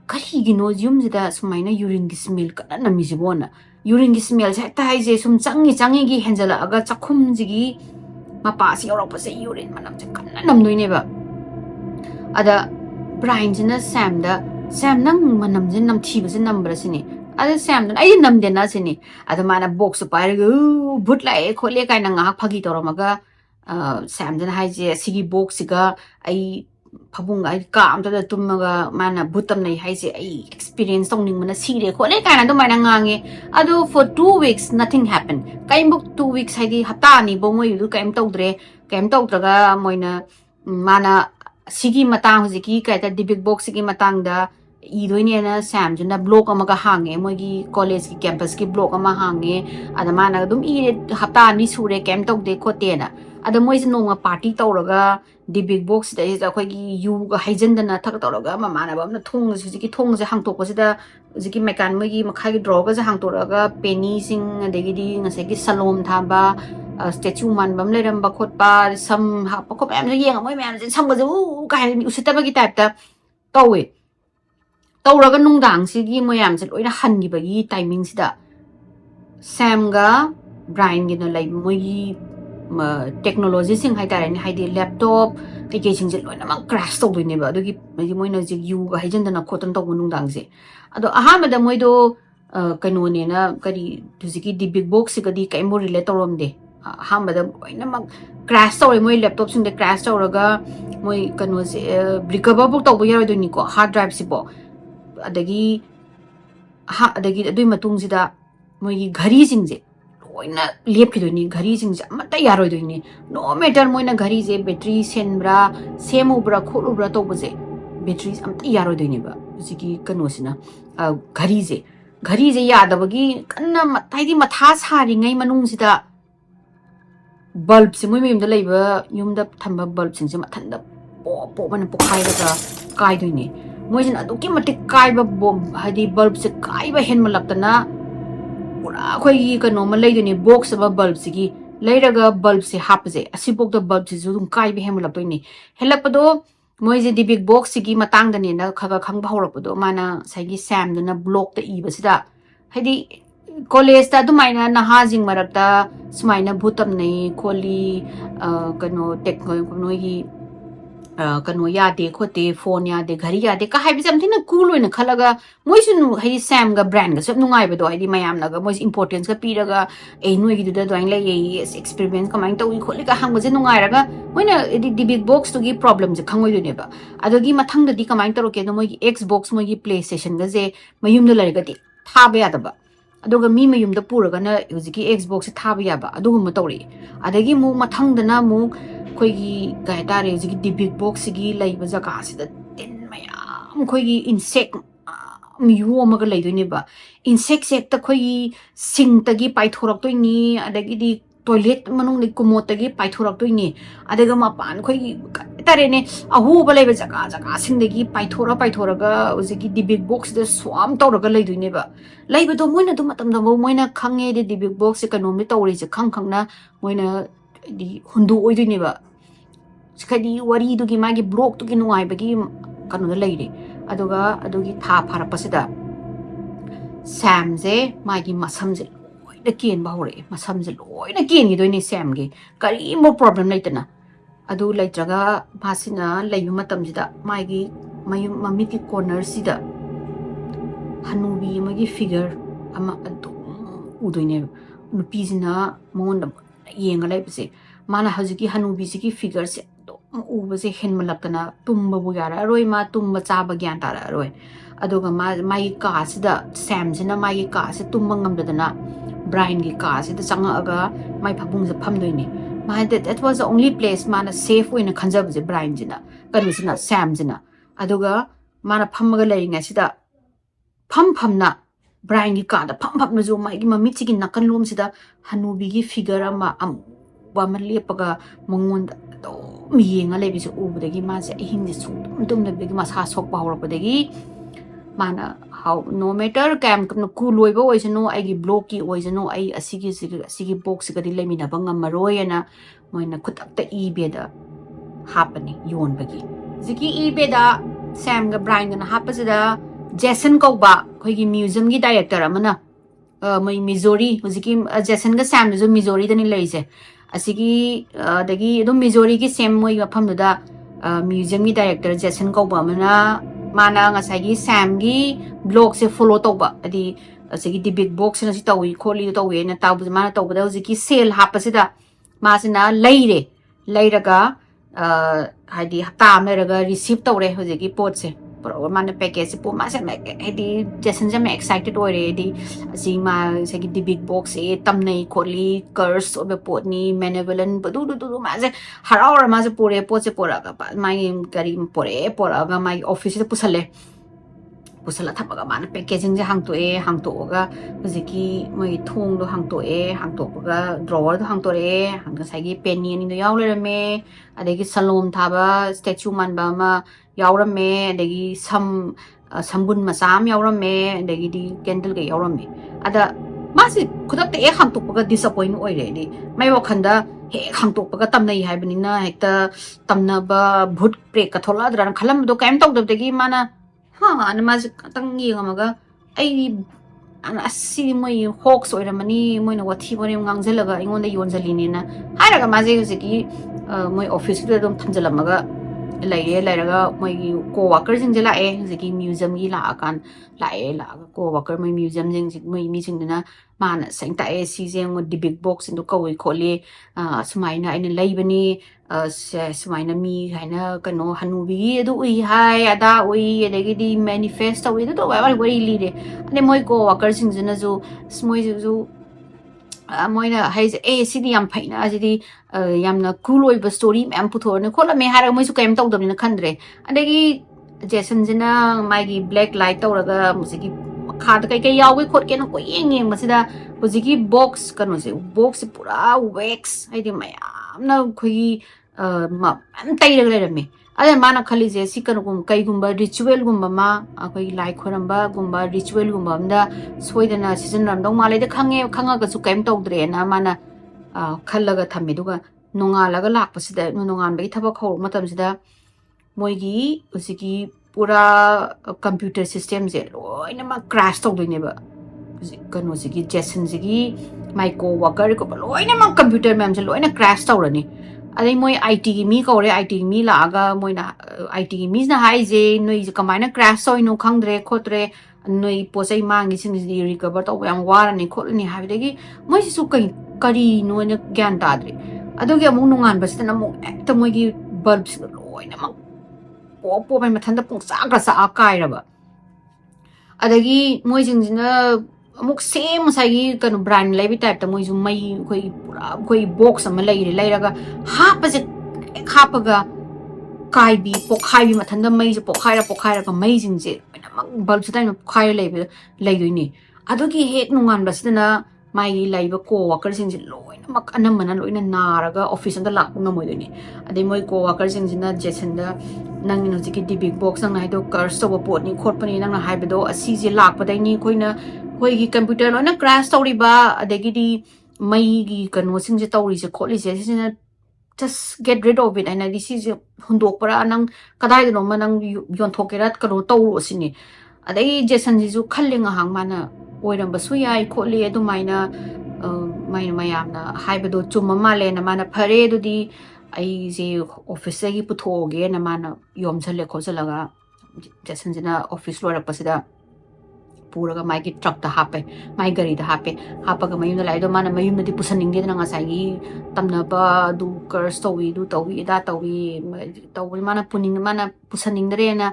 kari gi no yum jida sumaina urine gi smell kana mi ji bona urine gi smell sa ta je sum changi gi henjala aga chakhum ji gi mapa si yorok pase urine manam je kana nam noi ne ba ada Brian jina Sam nang manam je nam thi base number sini ada Sam dan ai nam de na sini ada mana box pa re but lai khole kai na nga phagi toromaga Sam jana hai je sigi box siga ai phabung ai ka am da tumaga mana butam nei hai je ai experience tong ning mana sire khole kai na do mana ngange ado for 2 weeks nothing happened kai book 2 weeks hai di hapta ni bo moi lu kai am tawdre kai am tawdraga moina mana sigi matang hojiki kai ta Dibbuk box sigi matang da idoine na Sam juna blog amaga hange moigi college ki campus ki blog ama hange ada mana dum i hapta ni sure kem tawde khote na ada moi nonga party tawraga Dibbuk box da is akhoi gi yu ga haijandana thak tawraga mamana bamna thong sigi thong je hang tokpa sida jiki mekan moigi makhai gi draw ga je hang toraga penny sing adegi di ngase gi salom thaba statue man bam leram ba khotpa sam ha pa khop am je yeng moi mam je sam ga ju ka mi usitaba gi type ta tawe tawraga nungdang sigi moyam je loina han gi bagi timing sida Sam ga Brian gi no lai moigi technology sing hai tare ni hai di laptop ke sing je loina ma crash to doi ne ba do gi moina je yu ga haijan dana khotan to nungdang je ado aha ma da moi do kano ne na kari duziki Dibbuk box ga di kai mo relate torom de aha ma da loina ma crash to moi laptop sing de crash to raga moi kano se recover book to bo yaro do ni ko hard drive si bo adagi adui matung sida moi gi ghari sing je loina lep ki doi ghari sing je amata yaro doi ni no matter moina ghari je battery senbra semu bra kholu bra to bo je battery amta yaro doi ni ba jiki kano sina ghari je yadabagi kanna matai di matha sari ngai manung sida bulb se moi mem da leiba yum da thamba bulb sing je mathan da po man pokhai da kai doi ni moi jin adu ki matik kai ba bom hadi bulb se kai ba hen malaptana pura khoi ka normal lei doi ni box ba bulb sigi leiraga bulb se hapje asibok da bulb se zum kai ba hen malaptoi ni helapado moi je Dibbuk box sigi matang da ne na khaga khang ba horapado mana saigi Sam da na block da i basida hadi college da du maina na ha jing marakta sumaina bhutam nei kholi kano technology kano yade khote phone yade ghari yade ka hai bijam thina cool oina khalaga moi sunu hai Sam ga brand ga sab nungai ba do ai di mayam naga moi importance ka piraga ei noi gi da doing lai ei experiment kamain to kholi ka hang ba je nungai raga moina Dibbuk box to gi problem je khangoi do ne ba adogi mathang da di kamain to ke no moi gi Xbox moi gi PlayStation ga je mayum da lai ga di tha ba ya da ba adoga mi mayum da puraga na hujiki Xbox tha ba ya ba adugum ma tawri adagi mu mathang da na mu khoi kai tare ji Dibbuk box gi lai ba jaka sida tin mayam khoi insect mi yu ma ga lai do ne ba insect sek ta khoi sing ta gi pai thorak to ni adagi di toilet manung ni kumotagi paithoraktoi adaga mapan khoi tarene ahuba leba jaga singdagi paithoraga ozigi Dibbuk box de swam tawraga leiduine ba leiba do moina do matam da moina khange de Dibbuk box se kanom ni tawri je khangna moina di hundu oiduine ba skadi wari du gi magi block tu gi nuai bagi kanu da leire aduga adugi tha phara pasida Sam je magi masam je loina ken ba hore masam je loina ken gi doini Sam gi kari mo problem leitana adu leitraga basina leiyu matam jida magi mayum mamiti corner sida hanubi magi figure ama adu udoine nupi jina monda yenga leibse mana hajuki hanubi sigi figure se ubase henmalakana tumba bu yara roi ma tumba chaba gyan tara roi aduga mai ka sida Sam jina mai ka se tumba ngamdana Brian gi ka se da changa aga mai phapung je phamdoini ma that was the only place mana safe oina khanjab je Brian jina kanu sina Sam jina aduga mana phamaga leiringa sida phamna Brian gi ka da phamna jo mai gi mami chi gi nakan lom sida hanubi gi figure ama ba ma lepaga mangon do mi yenga lebi se ubudagi ma se hindi su dum da bigi ma sa sok ba horopodagi mana how no matter cam ku loiba oisano ai gi block ki oisano ai asigi box ga di lemi na banga maroyana moina khutakta ebeda hapani yon bagi ziki ebeda Sam ga Brian ga hapasida Jason Kauba khoi gi museum gi director amana mai Missouri ziki Jason ga Sam jo Missouri dani leise asigi dagi do Missouri gi Sam moi ga phamda museum gi director Jason Kauba amana mana ngasagi Sam gi blog se follow tawba adi asigi Dibbuk box na si tawi kholi tawi na tabu mana tawba ziki sale hapasida masina leiraga hadi tam leraga receive tawre hojiki pot se pro mana package po ma se hadi Jason jam excited ore di asi ma sagi Dibbuk box e tamnai kholi curse obe pot ni benevolent du ma se harawra ma se pore pot se poraga mai gari pore mai office se pusala thapaga mana packaging je hangtoga hojiki mai thong do hangtoga drawer do hangtore hanga sagi penny ni do yawlerame adegi salom thaba statue manba ma yawrame adegi sambun masam yawrame adegi di candle ga yawrame ada masi khudak te hangtoga disappoint oire di mai wakhanda he hangtoga tamnai haibnina hekta tamnaba bhut pre ka thola dran khalam do kaim tawdabdegi mana ana mas tang yengamaga ai asi moi hoax oiramani moina wathi bore ngangjalaga ingonda yonjalini na haraga maje hosiki moi office da dum thamjalamaga lairaga moi co worker jingjala hosiki museum gi la co worker moi museum jing moi mi jingna mana sangta si jeng Dibbuk box indu kawai kholi sumaina aina laibani sumaina mi haina kano hanubi edu ui hai ada ui adegi di manifest ui do wari lire ane moi co worker singjana ju moi ju moina haise sidi yam phaina asidi yamna cool oiba story mem puthorne khola me hara moi su kaim tawdamina khandre adegi Jason jina magi black light tawraga musiki khad kai yawi khot ke na ko yeng masida hojiki box kanu se box pura wax aidi mayam na khoi ma am tairaga lerame ade mana khali je sikanu gum kai gumba ritual gumba ma akoi lai khoramba gumba ritual gumba amda soidana season ramdong male de khanga ga su kaim tawdre na mana khallaga thammi duga nongalaga lakpasida nongan bai thabak hor matam sida moigi usiki pura computer system je loina ma crash tawdoine ba kanu sigi Jason sigi my co worker ko loina ma computer mem je loina crash tawrani adai moi IT gi mi ko re IT gi mi la aga moi na IT gi mi na hai je noi je kamaina crash soi no khangdre khotre noi posai mangi sin di recover to yam warani kholni habidagi moi su kai kari no na gyan tadre adogi amung nungan basna mo ekta moi gi bulbs loina ma po mai mathanda pung sa akairaba adagi moi jingjina amuk same sagi kanu brand lebi type ta moi ju mai khoi pura khoi box ama leiraga hapaga kai bi pokhai bi mathanda mai ju pokhaira ka mai jingje mak bulb su dai pokhai lebi leidoini adogi hek nungan basna ꯃꯥꯒꯤ ꯂꯩꯕ ꯀꯣ-ꯋꯥꯀꯔꯁꯤꯡꯁꯦ ꯂꯣꯏꯅꯃꯛ ꯑꯅꯝꯕꯅ ꯂꯣꯏꯅ ꯅꯥꯔꯒ office ꯑꯝꯗ ꯂꯥꯛꯄ ꯉꯝꯃꯣꯏꯗꯣꯏꯅꯤ ꯑꯗꯩ ꯃꯣꯏ ꯀꯣ-ꯋꯥꯀꯔꯁꯤꯡꯁꯤꯅ ꯖꯦꯁꯟꯗ ꯅꯪꯅ ꯍꯧꯖꯤꯛꯀꯤ ꯗꯤꯕꯤꯛ ꯕꯣꯛꯁ ꯅꯪꯅ ꯍꯥꯏꯗꯣ ꯀꯔꯁ ꯇꯧꯕ ꯄꯣꯠꯅꯤ ꯈꯣꯠꯄꯅꯤ ꯅꯪꯅ ꯍꯥꯏꯕꯗꯣ ꯑꯁꯤꯁꯦ ꯂꯥꯛꯄꯗꯩꯅꯤ ꯑꯩꯈꯣꯏꯒꯤ ꯀꯝꯄ꯭ꯌꯨꯇꯔ ꯂꯣꯏꯅ ꯀ꯭ꯔꯥꯁ ꯇꯧꯔꯤꯕ ꯑꯗꯒꯤꯗꯤ ꯃꯩꯒꯤ ꯀꯩꯅꯣꯁꯤꯡꯁꯦ ꯇꯧꯔꯤꯁꯦ ꯈꯣꯠꯂꯤꯁꯦ ꯁꯤꯁꯤꯅ just get rid of it ꯍꯥꯏꯅꯗꯤ ꯁꯤꯁꯦ ꯍꯨꯟꯗꯣꯛꯄ꯭ꯔꯥ ꯅꯪ ꯀꯗꯥꯏꯗꯅꯣꯃ ꯅꯪ ꯌꯣꯟꯊꯣꯛꯀꯦꯔꯥ ꯀꯩꯅꯣ ꯇꯧꯔꯣ ꯁꯤꯅꯤ ꯑꯗꯩ ꯖꯦꯁꯟꯁꯤꯁꯨ ꯈꯜꯂꯦ ꯉꯥꯏꯍꯥꯛ ꯃꯥꯅ ꯑꯣꯏꯔꯝꯕꯁꯨ ꯌꯥꯏ ꯈꯣꯠꯂꯤ ꯑꯗꯨꯃꯥꯏꯅ ꯃꯌꯥꯝꯅ ꯍꯥꯏꯕꯗꯣ ꯆꯨꯝꯃ ꯃꯥꯜꯂꯦꯅ ꯃꯥꯅ ꯐꯔꯦ ꯑꯗꯨꯗꯤ ꯑꯩꯁꯦ ꯑꯣꯐꯤꯁꯇꯒꯤ ꯄꯨꯊꯣꯛꯑꯒꯦꯅ ꯃꯥꯅ ꯌꯣꯝꯁꯜꯂꯦ ꯈꯣꯠꯆꯜꯂꯒ ꯖꯦꯁꯟꯁꯤꯅ ꯑꯣꯐꯤꯁ ꯂꯣꯏꯔꯛꯄꯁꯤꯗ ꯄꯨꯔꯒ ꯃꯥꯒꯤ ꯇ꯭ꯔꯛꯇ ꯍꯥꯞꯄꯦ ꯃꯥꯒꯤ ꯒꯥꯔꯤꯗ ꯍꯥꯞꯄꯦ ꯍꯥꯞꯄꯒ ꯃꯌꯨꯝꯗ ꯂꯥꯛꯑꯦ ꯑꯗꯣ ꯃꯥꯅ ꯃꯌꯨꯝꯗꯗꯤ ꯄꯨꯁꯟꯅꯤꯡꯗꯦꯗꯅ ꯉꯁꯥꯏꯒꯤ ꯇꯝꯅꯕ ꯑꯗꯨ ꯀꯔꯁ ꯇꯧꯋꯤ ꯑꯗꯨ ꯇꯧꯋꯤ ꯑꯗꯥ ꯇꯧꯋꯤ ꯇꯧꯕꯅꯤ ꯃꯥꯅ ꯄꯨꯁꯟꯅꯤꯡꯗ꯭ꯔꯦꯅ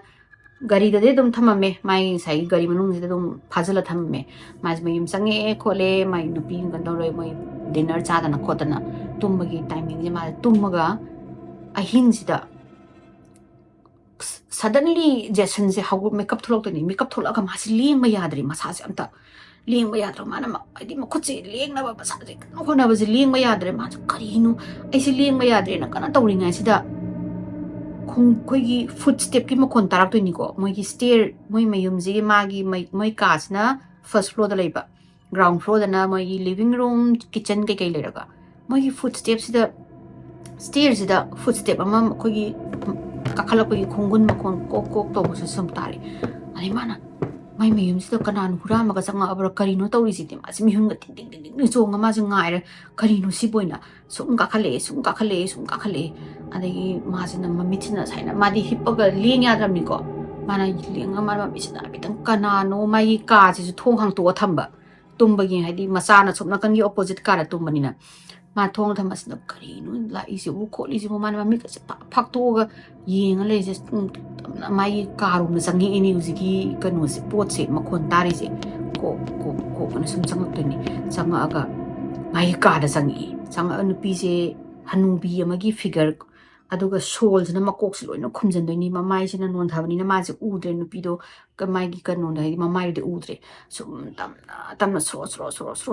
ꯒꯥꯔꯤꯗꯗꯤ ꯑꯗꯨꯝ ꯊꯝꯃꯝꯃꯦ ꯃꯥꯒꯤ ꯉꯁꯥꯏꯒꯤ ꯒꯥꯔꯤ ꯃꯅꯨꯡꯁꯤꯗ ꯑꯗꯨꯝ ꯐꯥꯖꯤꯜꯂ ꯊꯝꯃꯝꯃꯦ ꯃꯥꯁꯦ ꯃꯌꯨꯝ ꯆꯪꯉꯛꯑꯦ ꯈꯣꯠꯂꯦ ꯃꯥꯒꯤ ꯅꯨꯄꯤ ꯀꯩꯅꯣ ꯇꯧꯔꯦ ꯃꯣꯏ ꯗꯤꯟꯅꯔ ꯆꯥꯗꯅ ꯈꯣꯠꯇꯅ ꯇꯨꯝꯕꯒꯤ ꯇꯥꯏꯃꯤꯡꯁꯦ ꯃꯥꯁꯦ ꯇꯨꯝꯃꯒ ꯑꯍꯤꯡꯁꯤꯗ suddenly ꯖꯦꯁꯟꯁꯦ ꯃꯦꯀꯞ ꯊꯣꯛꯂꯛꯇꯣꯏꯅꯤ ꯃꯦꯀꯞ ꯊꯣꯛꯂꯛꯑꯒ ꯃꯥꯁꯦ ꯂꯦꯡꯕ ꯌꯥꯗ꯭ꯔꯦ ꯃꯁꯥꯁꯦ ꯑꯝꯇ ꯂꯦꯡꯕ ꯌꯥꯗ꯭ꯔ ꯃꯥꯅ ꯍꯥꯏꯗꯤ ꯃꯈꯨꯠꯁꯦ ꯂꯦꯡꯅꯕ ꯃꯁꯥꯁꯦ ꯀꯟꯅ ꯍꯣꯠꯅꯕꯁꯦ ꯂꯦꯡꯕ ꯌꯥꯗ꯭ꯔꯦ ꯃꯥꯁꯦ ꯀꯔꯤꯅꯣ ꯑꯩꯁꯦ ꯂꯦꯡꯕ ꯌꯥꯗ꯭ꯔꯦꯅ ꯀꯟꯅ ꯇꯧꯔꯤꯉꯩꯁꯤꯗ ꯑꯩꯈꯣꯏꯒꯤ ꯐꯨꯠ ꯁ꯭ꯇꯦꯞꯀꯤ ꯃꯈꯣꯟ ꯇꯥꯔꯛꯇꯣꯏꯅꯤꯀꯣ ꯃꯣꯏꯒꯤ ꯁ꯭ꯇꯦꯔ ꯃꯣꯏ ꯃꯌꯨꯝꯁꯤꯒꯤ ꯃꯣꯏ ꯀꯥꯁꯤꯅ ꯐꯥꯔꯁ ꯐ꯭ꯂꯣꯔꯗ ꯂꯩꯕ ꯒ꯭ꯔꯥꯎꯟ ꯐ꯭ꯂꯣꯔꯗꯅ ꯃꯣꯏꯒꯤ ꯂꯤꯚꯤꯡ ꯔꯨꯝ ꯀꯤꯠꯆꯟ ꯀꯩꯀꯩ ꯂꯩꯔꯒ ꯃꯣꯏꯒꯤ ꯐꯨꯠ ꯁ꯭ꯇꯦꯞꯁꯤꯗ ꯁ꯭ꯇꯦꯔꯁꯤꯗ ꯐꯨꯠ ꯁ꯭ꯇꯦꯞ ꯑꯃ ꯑꯩꯈꯣꯏꯒꯤ ꯀꯥꯈꯠꯂꯛꯄꯒꯤ ꯈꯣꯡꯒꯨꯟ ꯃꯈꯣꯟ ꯀꯣꯛ ꯀꯣꯛ ꯇꯧꯕꯁꯨ ꯁꯨꯝ ꯇꯥꯔꯦ ꯑꯗꯩ ꯃꯥꯅ ꯃꯥꯏ ꯃꯌꯨꯝꯁꯤꯗ ꯀꯅꯥꯅ ꯍꯨꯔꯥꯟꯕꯒ ꯆꯪꯉꯛꯑꯕ꯭ꯔꯥ ꯀꯔꯤꯅꯣ ꯇꯧꯔꯤꯁꯤꯗꯤ ꯃꯥꯁꯦ ꯃꯤꯍꯨꯟꯒ ꯇꯤꯡ ꯇꯤꯡ ꯇꯤꯡ ꯇꯤꯡ ꯆꯣꯡꯉ ꯃꯥꯁꯦ ꯉꯥꯏꯔꯦ ꯀꯔꯤꯅꯣ ꯁꯤꯕꯨ ꯑꯣꯏꯅ ꯁꯨꯝ ꯀꯥꯈꯠꯂꯛꯑꯦ ꯑꯗꯒꯤ ꯃꯥꯁꯤꯅ ꯃꯃꯤꯠꯁꯤꯅ ꯁꯥꯏꯅ ꯃꯥꯗꯤ ꯍꯤꯞꯄꯒ ꯂꯦꯡ ꯌꯥꯗ꯭ꯔꯕꯅꯤꯀꯣ ꯃꯥꯅ ꯂꯦꯡꯉ ꯃꯥꯅ ꯃꯃꯤꯠꯁꯤꯅ ꯍꯥꯏꯐꯦꯠꯇꯪ ꯀꯅꯥꯅꯣ ꯃꯥꯒꯤ ꯀꯥꯁꯤꯁꯨ ꯊꯣꯡ ꯍꯥꯡꯇꯣꯛꯑ ꯊꯝꯕ ꯇꯨꯝꯕꯒꯤ ꯍꯥꯏꯗꯤ ꯃꯆꯥꯅ ꯁꯨꯝ ꯅꯥꯀꯟꯒꯤ ꯑꯣꯄꯣꯖꯤꯠ ꯀꯥꯗ ꯇꯨꯝꯕꯅꯤꯅ ꯃꯥ ꯊꯣꯡ ꯊꯝꯕꯁꯤꯅ ꯀꯔꯤꯅꯣ ꯂꯥꯛꯏꯁꯤꯕꯨ ꯈꯣꯠꯂꯤꯁꯤꯕꯨ ꯃꯥꯅ ꯃꯃꯤꯠꯀꯁꯦ ꯐꯥꯛꯇꯣꯛꯑꯒ ꯌꯦꯡꯉ ꯂꯩꯔꯤꯁꯦ ꯃꯥꯒꯤ ꯀꯥꯔꯣꯝꯗ ꯆꯪꯉꯛꯏꯅꯤ ꯍꯧꯖꯤꯛꯀꯤ ꯀꯩꯅꯣꯁꯦ ꯄꯣꯠꯁꯦ ꯃꯈꯣꯟ ꯇꯥꯔꯤꯁꯦ ꯀꯣꯛ ꯑꯅ ꯁꯨꯝ ꯆꯪꯉꯛꯇꯣꯏꯅꯤ ꯆꯪꯉꯛꯑꯒ ꯃꯥꯒꯤ ꯀꯥꯗ ꯆꯪꯉꯛꯑ ꯅꯨꯄꯤꯁꯦ ꯍꯅꯨꯕꯤ ꯑꯃꯒꯤ ꯐꯤꯒꯔ ꯑꯗꯨꯒ ꯁꯣꯜꯁꯤꯅ ꯃꯀꯣꯛꯁꯦ ꯂꯣꯏꯅ ꯈꯨꯝꯖꯤꯟꯗꯣꯏꯅꯤ ꯃꯃꯥꯏꯁꯤꯅ ꯅꯣꯟꯊꯕꯅꯤꯅ ꯃꯥꯁꯦ ꯎꯗ꯭ꯔꯦ ꯅꯨꯄꯤꯗꯣ ꯃꯥꯒꯤ ꯀꯩꯅꯣꯗ ꯍꯥꯏꯗꯤ ꯃꯃꯥꯏꯗꯤ ꯎꯗ꯭ꯔꯦ ꯁꯨꯝ ꯇꯞꯅ ꯁ꯭ꯔꯣ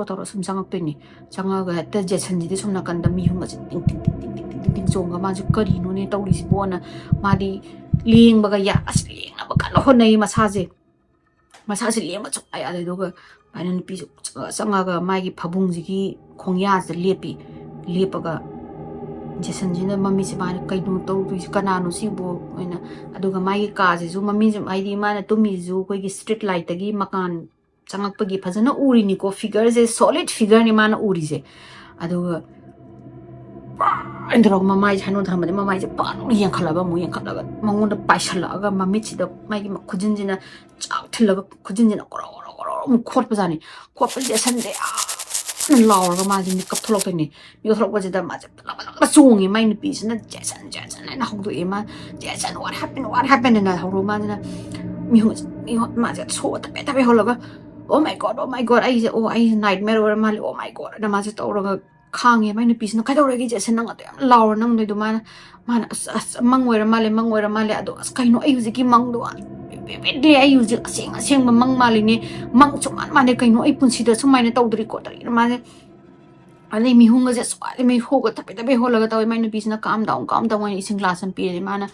ꯇꯧꯔ ꯁꯨꯝ ꯆꯪꯉꯛꯇꯣꯏꯅꯤ ꯆꯪꯉꯒ ꯍꯦꯛꯇ ꯖꯦꯁꯟꯁꯤꯗꯤ ꯁꯨꯝ ꯅꯥꯀꯟꯗ ꯃꯤꯍꯨꯟꯒꯁꯦ ꯇꯤꯡ ꯇꯤꯡ ꯇꯤꯡ ꯇꯤꯡ ꯇꯤꯡ ꯇꯤꯡ ꯇꯤꯡ ꯆꯣꯡꯉꯒ ꯃꯥꯁꯦ ꯀꯔꯤꯅꯣꯅꯦ ꯇꯧꯔꯤꯁꯤꯕꯣꯅ ꯃꯥꯗꯤ ꯂꯦꯡꯕꯒ ꯑꯁ ꯂꯦꯡꯅꯕ ꯀꯟꯅ ꯍꯣꯠꯅꯩ ꯃꯁꯥꯁꯦ ꯂꯦꯡꯕ ꯁꯨꯡꯌꯥ ꯌꯥꯗꯦ ꯑꯗꯨꯒ ꯑꯩꯅ ꯅꯨꯄꯤꯁꯨ ꯆꯪꯉꯒ ꯃꯥꯒꯤ ꯐꯕꯨꯡꯁꯤꯒꯤ ꯈꯣꯡꯌꯥꯁꯤꯗ ꯂꯦꯞꯄꯒ ꯖꯦꯁꯟꯁꯤꯅ ꯃꯃꯤꯠꯁꯦ ꯃꯥꯅ ꯀꯩꯅꯣ ꯇꯧꯗꯣꯏꯁꯤ ꯀꯅꯥꯅꯣ ꯁꯤꯕꯨ ꯑꯣꯏꯅ ꯑꯗꯨꯒ ꯃꯥꯒꯤ ꯀꯥꯁꯤꯁꯨ ꯃꯃꯤꯠꯁꯦ ꯍꯥꯏꯗꯤ ꯃꯥꯅ ꯇꯨꯝꯃꯤꯁꯤꯁꯨ ꯑꯩꯈꯣꯏꯒꯤ ꯁ꯭ꯇ꯭ꯔꯤꯠ ꯂꯥꯏꯠꯇꯒꯤ ꯃꯀꯥꯟ ꯆꯪꯉꯛꯄꯒꯤ ꯐꯖꯅ ꯎꯔꯤꯅꯤꯀꯣ ꯐꯤꯒꯔꯁꯦ ꯁꯣꯂꯤꯠ ꯐꯤꯒꯔꯅꯤ ꯃꯥꯅ ꯎꯔꯤꯁꯦ ꯑꯗꯨꯒ ꯇꯧꯔꯒ ꯃꯃꯥꯏꯁꯦ ꯍꯥꯏꯅꯣ ꯊꯝꯕꯗꯤ ꯃꯃꯥꯏꯁꯦ ꯄꯥꯛꯅ ꯌꯦꯡꯈꯠꯂꯒ ꯃꯉꯣꯟꯗ ꯄꯥꯏꯁꯜꯂꯛꯑꯒ ꯃꯃꯤꯠꯁꯤꯗ ꯃꯥꯒꯤ ꯈꯨꯖꯤꯟꯁꯤꯅ ꯆꯥꯛ ꯊꯤꯜꯂꯒ ꯈꯨꯖꯤꯟꯁꯤꯅ ꯀꯣꯔꯣ ꯑꯃꯨꯛ ꯈꯣꯠꯄꯖꯥꯠꯅꯤ ꯈꯣꯠꯄ ꯖꯦꯁꯟꯁꯦ ꯌꯥꯝꯅ ꯂꯥꯎꯔꯒ ꯃꯥꯁꯦ ꯃꯤꯀꯞ ꯊꯣꯛꯂꯛꯇꯣꯏꯅꯤ ꯃꯤꯀꯞ ꯊꯣꯛꯂꯛꯄꯁꯤꯗ ꯃꯥꯁꯦ ꯂꯕ ꯆꯣꯡꯉꯦ ꯃꯥꯏ ꯅꯨꯄꯤꯁꯤꯅ ꯖꯦꯁꯟ ꯍꯥꯏꯅ ꯍꯧꯗꯣꯛꯑꯦ ꯖꯦꯁꯟ what happened ꯍꯥꯏꯅ ꯍꯧꯔꯒ ꯃꯥꯁꯤꯅ ꯃꯥꯁꯦ ꯁꯣꯛꯑ ꯇꯞꯄꯦ ꯍꯣꯜꯂꯒ oh my god ꯑꯩꯁꯦ ꯅꯥꯏꯠꯃꯦꯌꯔ ꯑꯣꯏꯔ ꯃꯥꯜꯂꯦ oh my god ꯑꯅ ꯃꯥꯁꯦ ꯇꯧꯔꯒ ꯈꯥꯡꯉꯦ ꯃꯥꯏ ꯅꯨꯄꯤꯁꯤꯅ ꯀꯩꯗꯧꯔꯒꯦ ꯖꯦꯁꯟ ꯅꯪ ꯑꯗꯨ ꯌꯥꯝ ꯂꯥꯎꯔ ꯅꯪꯗꯣꯏꯗꯣ ꯃꯥꯅ ꯑꯁ ꯃꯪ ꯑꯣꯏꯔ ꯃꯥꯜꯂꯦ ꯑꯗꯣ ꯑꯁ ꯀꯩꯅꯣ ꯑꯩ ꯍꯧꯖꯤꯛꯀꯤ ꯃꯪꯗꯣ vividly ꯑꯩ ꯍꯧꯖꯤꯛ ꯑꯁꯦꯡꯕ ꯃꯪ ꯃꯥꯜꯂꯤꯅꯦ ꯃꯪ ꯁꯨꯃꯥꯟꯅꯦ ꯀꯩꯅꯣ ꯑꯩ ꯄꯨꯟꯁꯤꯗ ꯁꯨꯃꯥꯏꯅ ꯇꯧꯗ꯭ꯔꯤ ꯈꯣꯠꯇ꯭ꯔꯤꯅ ꯃꯥꯁꯦ ꯑꯗꯩ ꯃꯤꯍꯨꯡꯒꯁꯦ ꯁ꯭ꯋꯥꯏꯗ ꯃꯩ ꯍꯣꯒ ꯇꯞꯄꯦ ꯍꯣꯜꯂꯒ ꯇꯧꯋꯦ ꯃꯥꯏ ꯅꯨꯄꯤꯁꯤꯅ calm down ꯑꯣꯏꯅ ꯏꯁꯤꯡ ꯒ꯭ꯂꯥꯁ ꯑꯃ ꯄꯤꯔꯦ ꯃꯥꯅ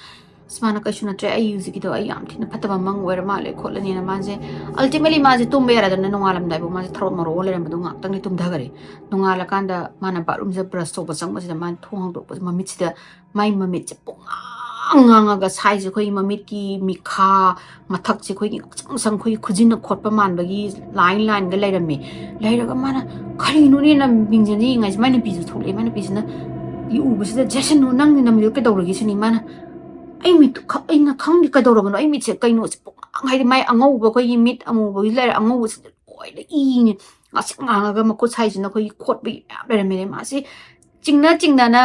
ꯀꯩꯁꯨ ꯅꯠꯇ꯭ꯔꯦ ꯑꯩ ꯍꯧꯖꯤꯛꯀꯤꯗꯣ ꯑꯩ ꯌꯥꯝ ꯊꯤꯅ ꯐꯠꯇꯕ ꯃꯪ ꯑꯣꯏꯔ ꯃꯥꯜꯂꯦ ꯈꯣꯠꯂꯅꯤꯅ ꯃꯥꯁꯦ ꯑꯜꯇꯤꯃꯦꯠꯂꯤ ꯃꯥꯁꯦ ꯇꯨꯝꯕ ꯌꯥꯔꯗꯅ ꯅꯣꯡꯉꯥꯜꯂꯝꯗꯥꯏꯐꯥꯎ ꯃꯥꯁꯦ ꯊꯔꯣ ꯃꯔꯣ ꯂꯩꯔꯝꯕꯗꯣ ꯉꯥꯛꯇꯪꯗꯤ ꯇꯨꯝꯊꯈꯔꯦ ꯅꯣꯡꯉꯥꯜꯂꯀꯥꯟꯗ ꯃꯥꯅ ꯕꯥꯠꯔꯨꯝꯁꯤꯗ ꯕ꯭ꯔꯁ ꯇꯧꯕ ꯆꯪꯕꯁꯤꯗ ꯃꯥꯅ ꯊꯣꯡ ꯍꯥꯡꯗꯣꯛꯄꯁꯦ ꯃꯃꯤꯠꯁꯤꯗ ꯃꯥꯏ ꯃꯃꯤꯠꯁꯦ ꯉꯥꯡꯉꯒ ꯁꯥꯏꯁꯦ ꯑꯩꯈꯣꯏꯒꯤ ꯃꯃꯤꯠꯀꯤ ꯃꯤꯈꯥ ꯃꯊꯛꯁꯦ ꯑꯩꯈꯣꯏꯒꯤ ꯉꯁꯪ ꯑꯩꯈꯣꯏꯒꯤ ꯈꯨꯖꯤꯟꯅ ꯈꯣꯠꯄ ꯃꯥꯟꯕꯒꯤ ꯂꯥꯏꯟꯒ ꯂꯩꯔꯒ ꯃꯥꯅ ꯀꯔꯤꯅꯣꯅꯦꯅ ꯃꯤꯡꯁꯤꯅ ꯌꯦꯡꯉꯥꯏꯁꯦ ꯃꯥꯏ ꯅꯨꯄꯤꯁꯨ ꯊꯣꯛꯂꯛꯑꯦ ꯃꯥꯏ ꯅꯨꯄꯤꯁꯤꯅ ꯎꯕꯁꯤꯗ ꯖꯦꯁꯟ ꯅꯪꯒꯤ ꯅꯃꯤꯠꯇꯣ ꯀꯩꯗꯧꯔꯒꯦ ꯁꯤꯅꯤ ꯃꯥꯅ ꯑꯩ ꯃꯤꯠꯇꯨ ꯑꯩꯅ ꯈꯪꯗꯦ ꯀꯩꯗꯧꯔꯕꯅꯣ ꯑꯩ ꯃꯤꯠꯁꯦ ꯀꯩꯅꯣꯁꯦ ꯍꯥꯏꯗꯤ ꯃꯥꯏ ꯑꯉꯧꯕ ꯑꯩꯈꯣꯏꯒꯤ ꯃꯤꯠ ꯑꯃꯨꯕꯒꯤ ꯂꯩꯔ ꯑꯉꯧꯕꯁꯤꯗ ꯂꯣꯏꯅ ꯏꯅꯦ ꯉꯥꯡꯉꯒ ꯃꯈꯨꯠ ꯁꯥꯏꯁꯤꯅ ꯑꯩꯈꯣꯏꯒꯤ ꯈꯣꯠꯄꯒꯤ ꯃꯌꯥꯝ ꯂꯩꯔꯝꯃꯦ ꯃꯥꯁꯤ ꯆꯤꯡꯅ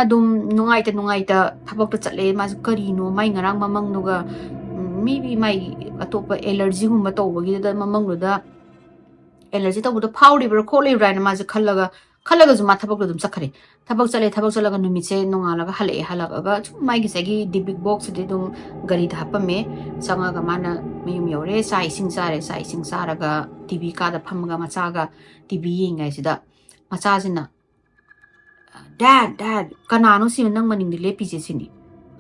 ꯑꯗꯨꯝ ꯅꯨꯡꯉꯥꯏꯇ ꯊꯕꯛꯇ ꯆꯠꯂꯦ ꯃꯥꯁꯦ ꯀꯔꯤꯅꯣ ꯃꯥꯏ ꯉꯔꯥꯡ ꯃꯃꯪꯗꯨꯒ ꯃꯤꯕꯤ ꯃꯥꯏ ꯑꯇꯣꯞꯄ ꯑꯦꯂꯔꯖꯤꯒꯨꯝꯕ ꯇꯧꯕꯒꯤꯗꯨꯗ ꯃꯃꯪꯗꯨꯗ ꯑꯦꯂꯔꯖꯤ ꯇꯧꯕꯗꯣ ꯐꯥꯎꯔꯤꯕ꯭ꯔꯥ ꯈꯣꯠꯂꯤꯕ꯭ꯔꯥ ꯍꯥꯏꯅ ꯃꯥꯁꯦ ꯈꯜꯂꯒꯁꯨ ꯃꯥ ꯊꯕꯛꯇꯣ ꯑꯗꯨꯝ ꯆꯠꯈ꯭ꯔꯦ ꯊꯕꯛ ꯆꯠꯂꯒ ꯅꯨꯃꯤꯠꯁꯦ ꯅꯣꯡꯉꯥꯜꯂꯒ ꯍꯜꯂꯛꯑꯒ ꯁꯨꯝ ꯃꯥꯒꯤ ꯉꯁꯥꯏꯒꯤ ꯗꯤꯕꯤꯛ ꯕꯣꯛꯁꯁꯤꯗꯤ ꯑꯗꯨꯝ ꯒꯥꯔꯤꯗ ꯍꯥꯞꯄꯝꯃꯦ ꯆꯪꯉꯒ ꯃꯥꯅ ꯃꯌꯨꯝ ꯌꯧꯔꯦ ꯆꯥꯛ ꯏꯁꯤꯡ ꯆꯥꯔꯒ ꯇꯤꯚꯤ ꯀꯥꯗ ꯐꯝꯃꯒ ꯃꯆꯥꯒ TV ꯌꯦꯡꯉꯩꯁꯤꯗ macazina dad kanano si nang maning de lepije sini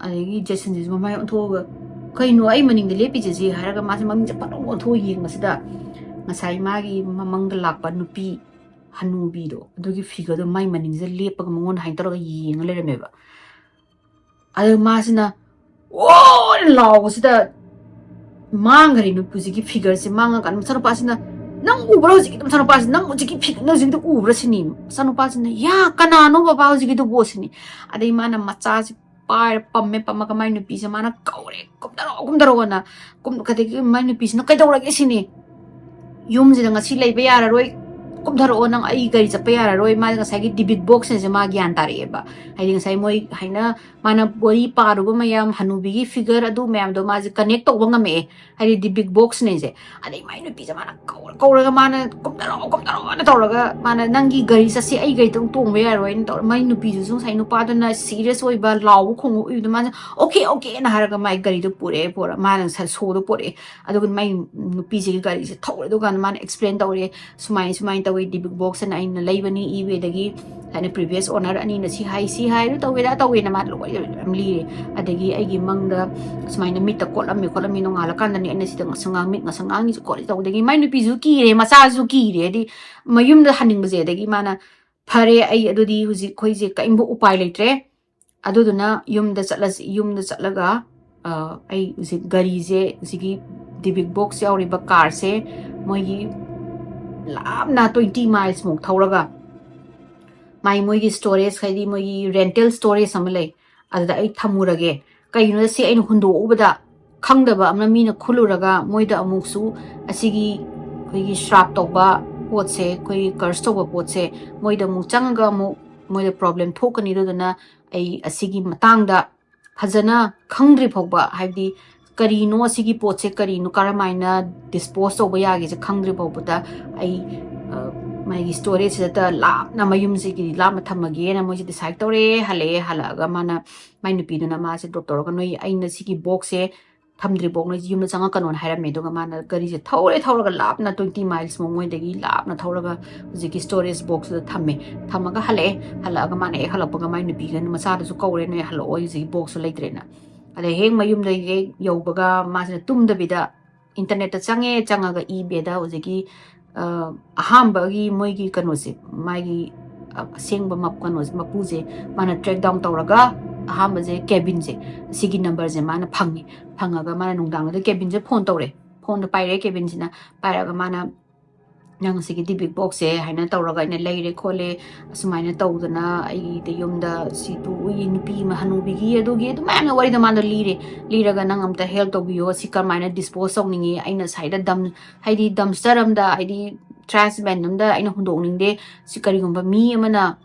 adegi Jason ji mamai onthoga kaino ai maning de lepije ji haraga ma maming japano ontho yeng masida ngasai magi mamang lakpa nupi hanubi do adugi figure do mai maning je lepaga mongon hain toroga yeng leremeba adu masina oh law sida mangari nupuji ki figure se manga kan sanupasina nang ubra ji ki sanupasina nang ji ki figure nang ji ki ubra sini sanupasina ya kanano baba ji ki do bosini adai mana macha ji par pamme pamaga mai nupi se mana kaure kumdaro na kum kadeki mai nupi se no kai dawra ge sini yum ji nga si leiba yara roi kumdaro nang ai gari chapa yara roi ma nga sagi Dibbuk box se ma gyan tare ba hai nga sai moi haina mana bori paru ba mayam hanubi gi figure adu mayam do ma ji connect to ba ngame hai Dibbuk box ne je adai mai no pi mana kaura ga mana kumdaro na tawraga mana nangi gari sa si ai gari tong tong ba yara roi to mai no pi ju sai no pa da na serious oi ba law khong u do ma okay na haraga mai gari do pure mana sa so do pure adu mai no pi ji gari se thawre do gan mana explain tawre sumai tawi Dibbuk box na ai na laibani ibe dagi hani previous owner ani na si hai ru tawi na ma lo amli adagi ai gi mangda sumai na mit ko lam no ngala kan ni ana si tang sangang mit ngasangang ni ko taw dagi mai nu pi zu ki re masa zu ki re di mayum da haning baje dagi mana phare ai adudi huji khoi je ka imbu upai leitre aduduna yum da chatlaga ai uji gari je uji Dibbuk box yauri ba car se moi lapna 20 miles muk thauraga mai moigi storage khaidi moigi rental storage samale adada ai thamurage kaino se ai hundo ubada khangdaba amna mina khuluraga moida amuksu asigi koigi shrap toba potse koi curse toba potse moida mu changa mu moida problem thokani dodana ai asigi matangda phajana khangdri phogba haidi karino asigi potse karino karamaina dispose of yagi je khangdri bawbuda ai mai storage da la na mayum ji gi la ma thamage na mo ji decide tore halaga mana mai nupi na ma se doctor ga noi aina sigi box se thamdri box noi yum na changa kanon haira me do ga mana gari je thawra ga lap na 20 miles mo moi degi lap na thawra ga ji gi storage box da thamaga halaga mana e halapa ga mai nupi ga ma sa da su kaure ne halo oi ji box leitre na ale heng mayum da ge yobaga ma se tum da bida internet ta changa ga ibe da ojigi ahambagi moigi kanosi magi sengba map kanosi mapuje mana track down tawraga ahamba je cabin je sigi number je mana phangaga mana nungdang da cabin je phone tawre phone da paire cabin jina pairaga mana nang sigi Dibbuk box se haina tawraga ina leire khole sumaina tawdana ai de yumda situ ui nupi ma hanubi gi adugi mana wari da mana liraga nang amta help to biyo sikar mana dispose of ningi aina saida dam haidi dumpster amda haidi trash bin amda aina hundong ningde sikari gumba mi amana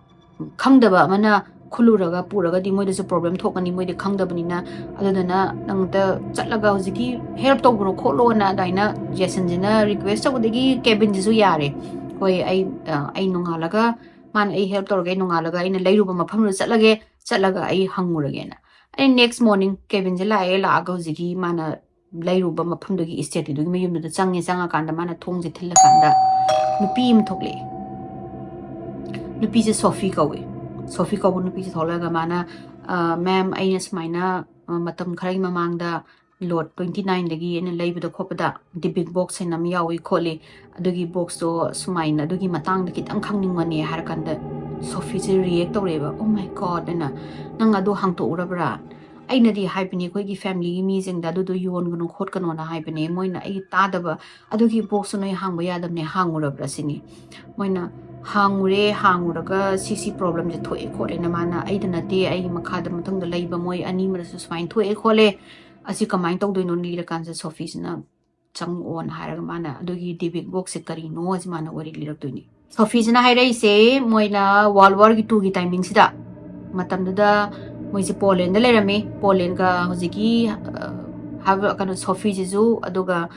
khangdaba amana khuluraga puraga di moida su problem thokani moida khangdabanina adudana nangta chatlaga hojiki help to bro kholo na daina Jason jina request to degi cabin jisu yare hoi ai nongalaga man ai help to ga nongalaga ina leiruba mafam ru chatlaga ai hangurage na ai next morning cabin jila ai la ga hojiki mana leiruba mafam dogi estate dogi mayum da changa kanda mana thongje thilla kanda nupi im thokle nupi je Sophie kawu nupi je tholaga mana ma'am aina smaina matam kharai mamangda lot 29 dagi ena leibada khopada Dibbuk box na mi yawi khole adugi box to sumaina adugi matang da kitang khangningmani harakanda Sophie je react tawreba oh my god ena nang adu hangto urabra aina di haipini koi gi family gi mi jeng da du yon gnu khot kano na haipini moina ai ta daba adugi box noi hangba yadam ne hangurabra sini moina hanguraga sisi problem je thoe khole na mana ai dana te ai makha da mathang da leiba moi ani mara su swine thoe khole asi kamai tau do no ni la kan sa office na chang on haraga mana adugi Dibbuk box se kari no as mana wari lirak do ni office na hairai se moina world war gi 2 gi timing sida matam da moi se Poland da lerame Poland ga hojiki have kano Sophie jizu aduga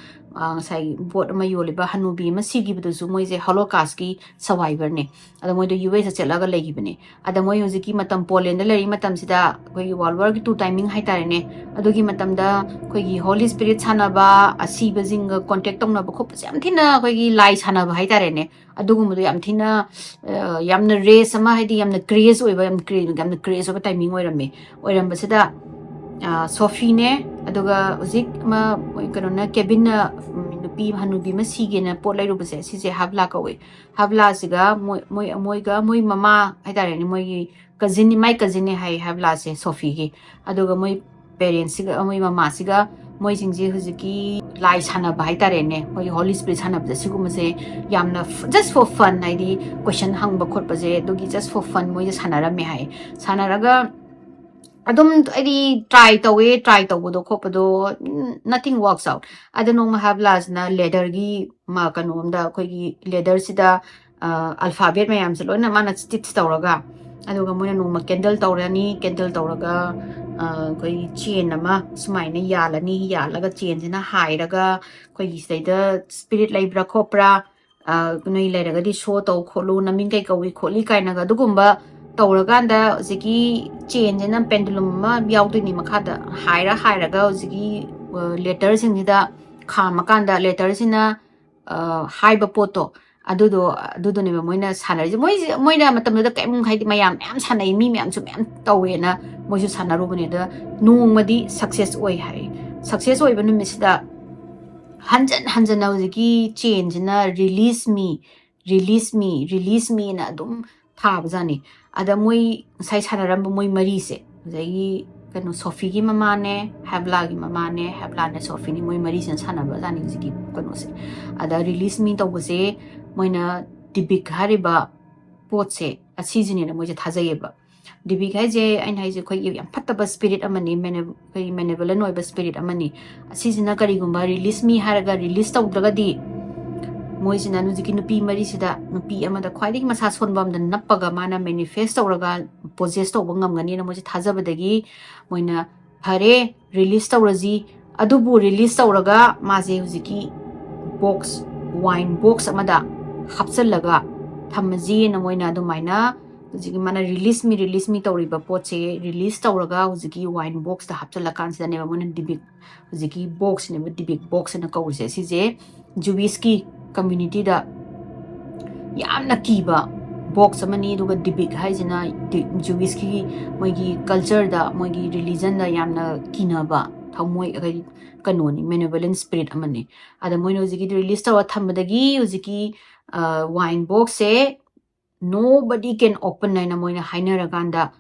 sai bot ama yoliba hanubi ma sigibudu moise holocaust ki survivor ne ada moi do US chelaga legibane ada moi hojiki matam Poland da leri matam sida koi World War II timing haitare ne adugi matam da koi gi Holy Spirit sanaba asiba jinga contact tongna ba khop yam thina koi gi lai sanaba haitare ne adugum do yam thina yamna race ama haidi yamna craze oiba yamna craze oba timing oirame oiramba sida Sophie ne aduga uzik ma kanona cabin na nupi hanubi ma sige na pot lai rubase sise habla ka we habla siga moi mama haidare ni moi cousin ni my cousin ni hai habla se Sophie gi aduga moi parents siga moi mama siga moi jingji huziki lai sana ba haidare ne moi Holy Spirit sana ba sigum se yamna just for fun naidi question hang ba khot ba je dugi just for fun moi sana ra me hai sana raga adum adi try tawado khopado nothing works out adano ma have las na leather gi ma kanom da koi gi leather sida alphabet mayam se lona mana stitch tawraga aduga moina no ma candle tawraga koi chain ama sumai na yalaga chain sina hairaga koi gi saida spirit libra khopra noi leraga di show taw kholu namin kai kawi kholi kainaga dugumba Tauraganda, Ziki, change in a pendulum, Yaudini Makata, Hira, Ziki, letters in the Kamakanda, letters in a Hybapoto, Adudo never Moina Sana, Moina Matamada Kam Mayam, Am Sana, Mimiam to Mam Tawena, Moses Sana Rubanida, no Madi, success way high. Success way when you miss the Hansan now Ziki, change in a release me in a dum. Tabzani ada moi sai sanaramba moi marise zai kano Sophie gi mamane habla ne Sophie ni moi marise sanaba zani zigi kano se ada release me to bose moina Dibbuk hariba potse a season ni moi je thajayeba Dibbuk hai je ain hai je khoi yam Phattaba spirit amani benevolent oiba spirit amani a season na kari gumba release me haraga release tawdraga di Moisina Nuziki Nupi Marisida, Nupi Amada Quiding Masas Honbam, the Napaga Mana manifest or possessed of Wangam Moji Tazabadagi, Moina Hare, released Razi, Adubu released Auraga, Maze Uziki box, wine box Amada, Hapsalaga, Tamazi and Moina Domaina, Zigimana release me Toriba Poche, released Auraga, Uziki wine box, the Hapsalakans, the never won Dibbuk, Uziki box, never Dibbuk box and a course, is Juiski. Community da yamna kiba box amani duga Dibbuk haijina Jewish ki moigi culture da moigi religion da yamna kinaba thamoi agai kanoni benevolent spirit amani ada moino ziki release tawa thambadagi uziki wine box se nobody can open naina moina hainaraganda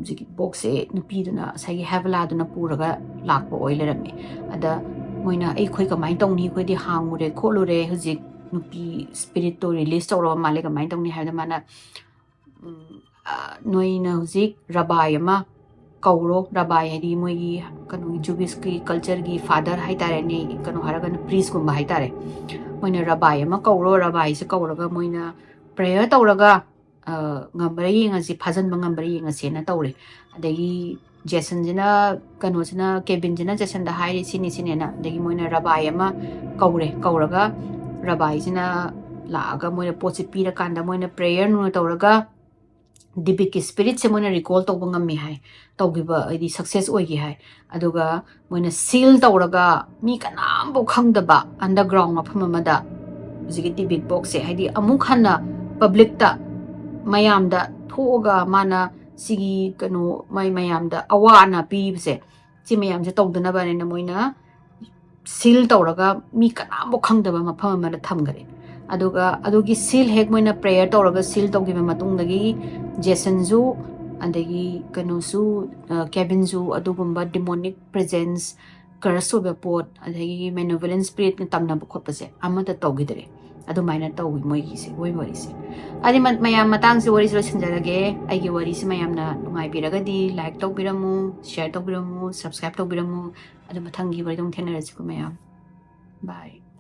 ziki box se nupi duna sagi havla duna puraga lakpa oilerame ada moina ai khoi kamai tongni khoi di hangure kholure huzik nupi spirit to release tawra male kamai tongni haida mana noina huzik rabai ama kauro rabai hadi moi kanu Jewish ki culture gi father haitare ne kanu haragan priest gumba haitare moina rabai ama kauro rabai se kauraga moina prayer tawraga ngambari ngasi phajan bangambari ngasi na tawre adagi Jason jina kanu jina Kevin jina Jason da hairi sini na adagi moina rabai ama kauraga Rabai jina laaga moina potsi pira kanda moina prayer no tawraga Dibbuk spirit se moina recall tawba ngammi hai tawgiba adi success oigi hai aduga moina seal tawraga mi kanam bo khangdaba underground mafam amada jigi Dibbuk box se haidi amuk hanna public ta mayam da thoga mana sigi kanu mayam da awana pi se chi mayam je tawdana ba ne moina seal tawraga mi kanam bo khangdaba mafam amada thamgare adugi seal hek moina prayer tawraga seal tawgiba matungdagi Jason zu andagi kanusu Kevin zu adugumba demonic presence curse oba pot adagi malevolent spirit ni tamnaba khotpase amata tawgidare adumaina tawi moigi se woi wari se adi mayam matang se wari losinjarage aigi wari se mayamna nungai biragadi like tawbiramu share tawbiramu subscribe tawbiramu adu mathangi wari dong thenarasi ko mayam bye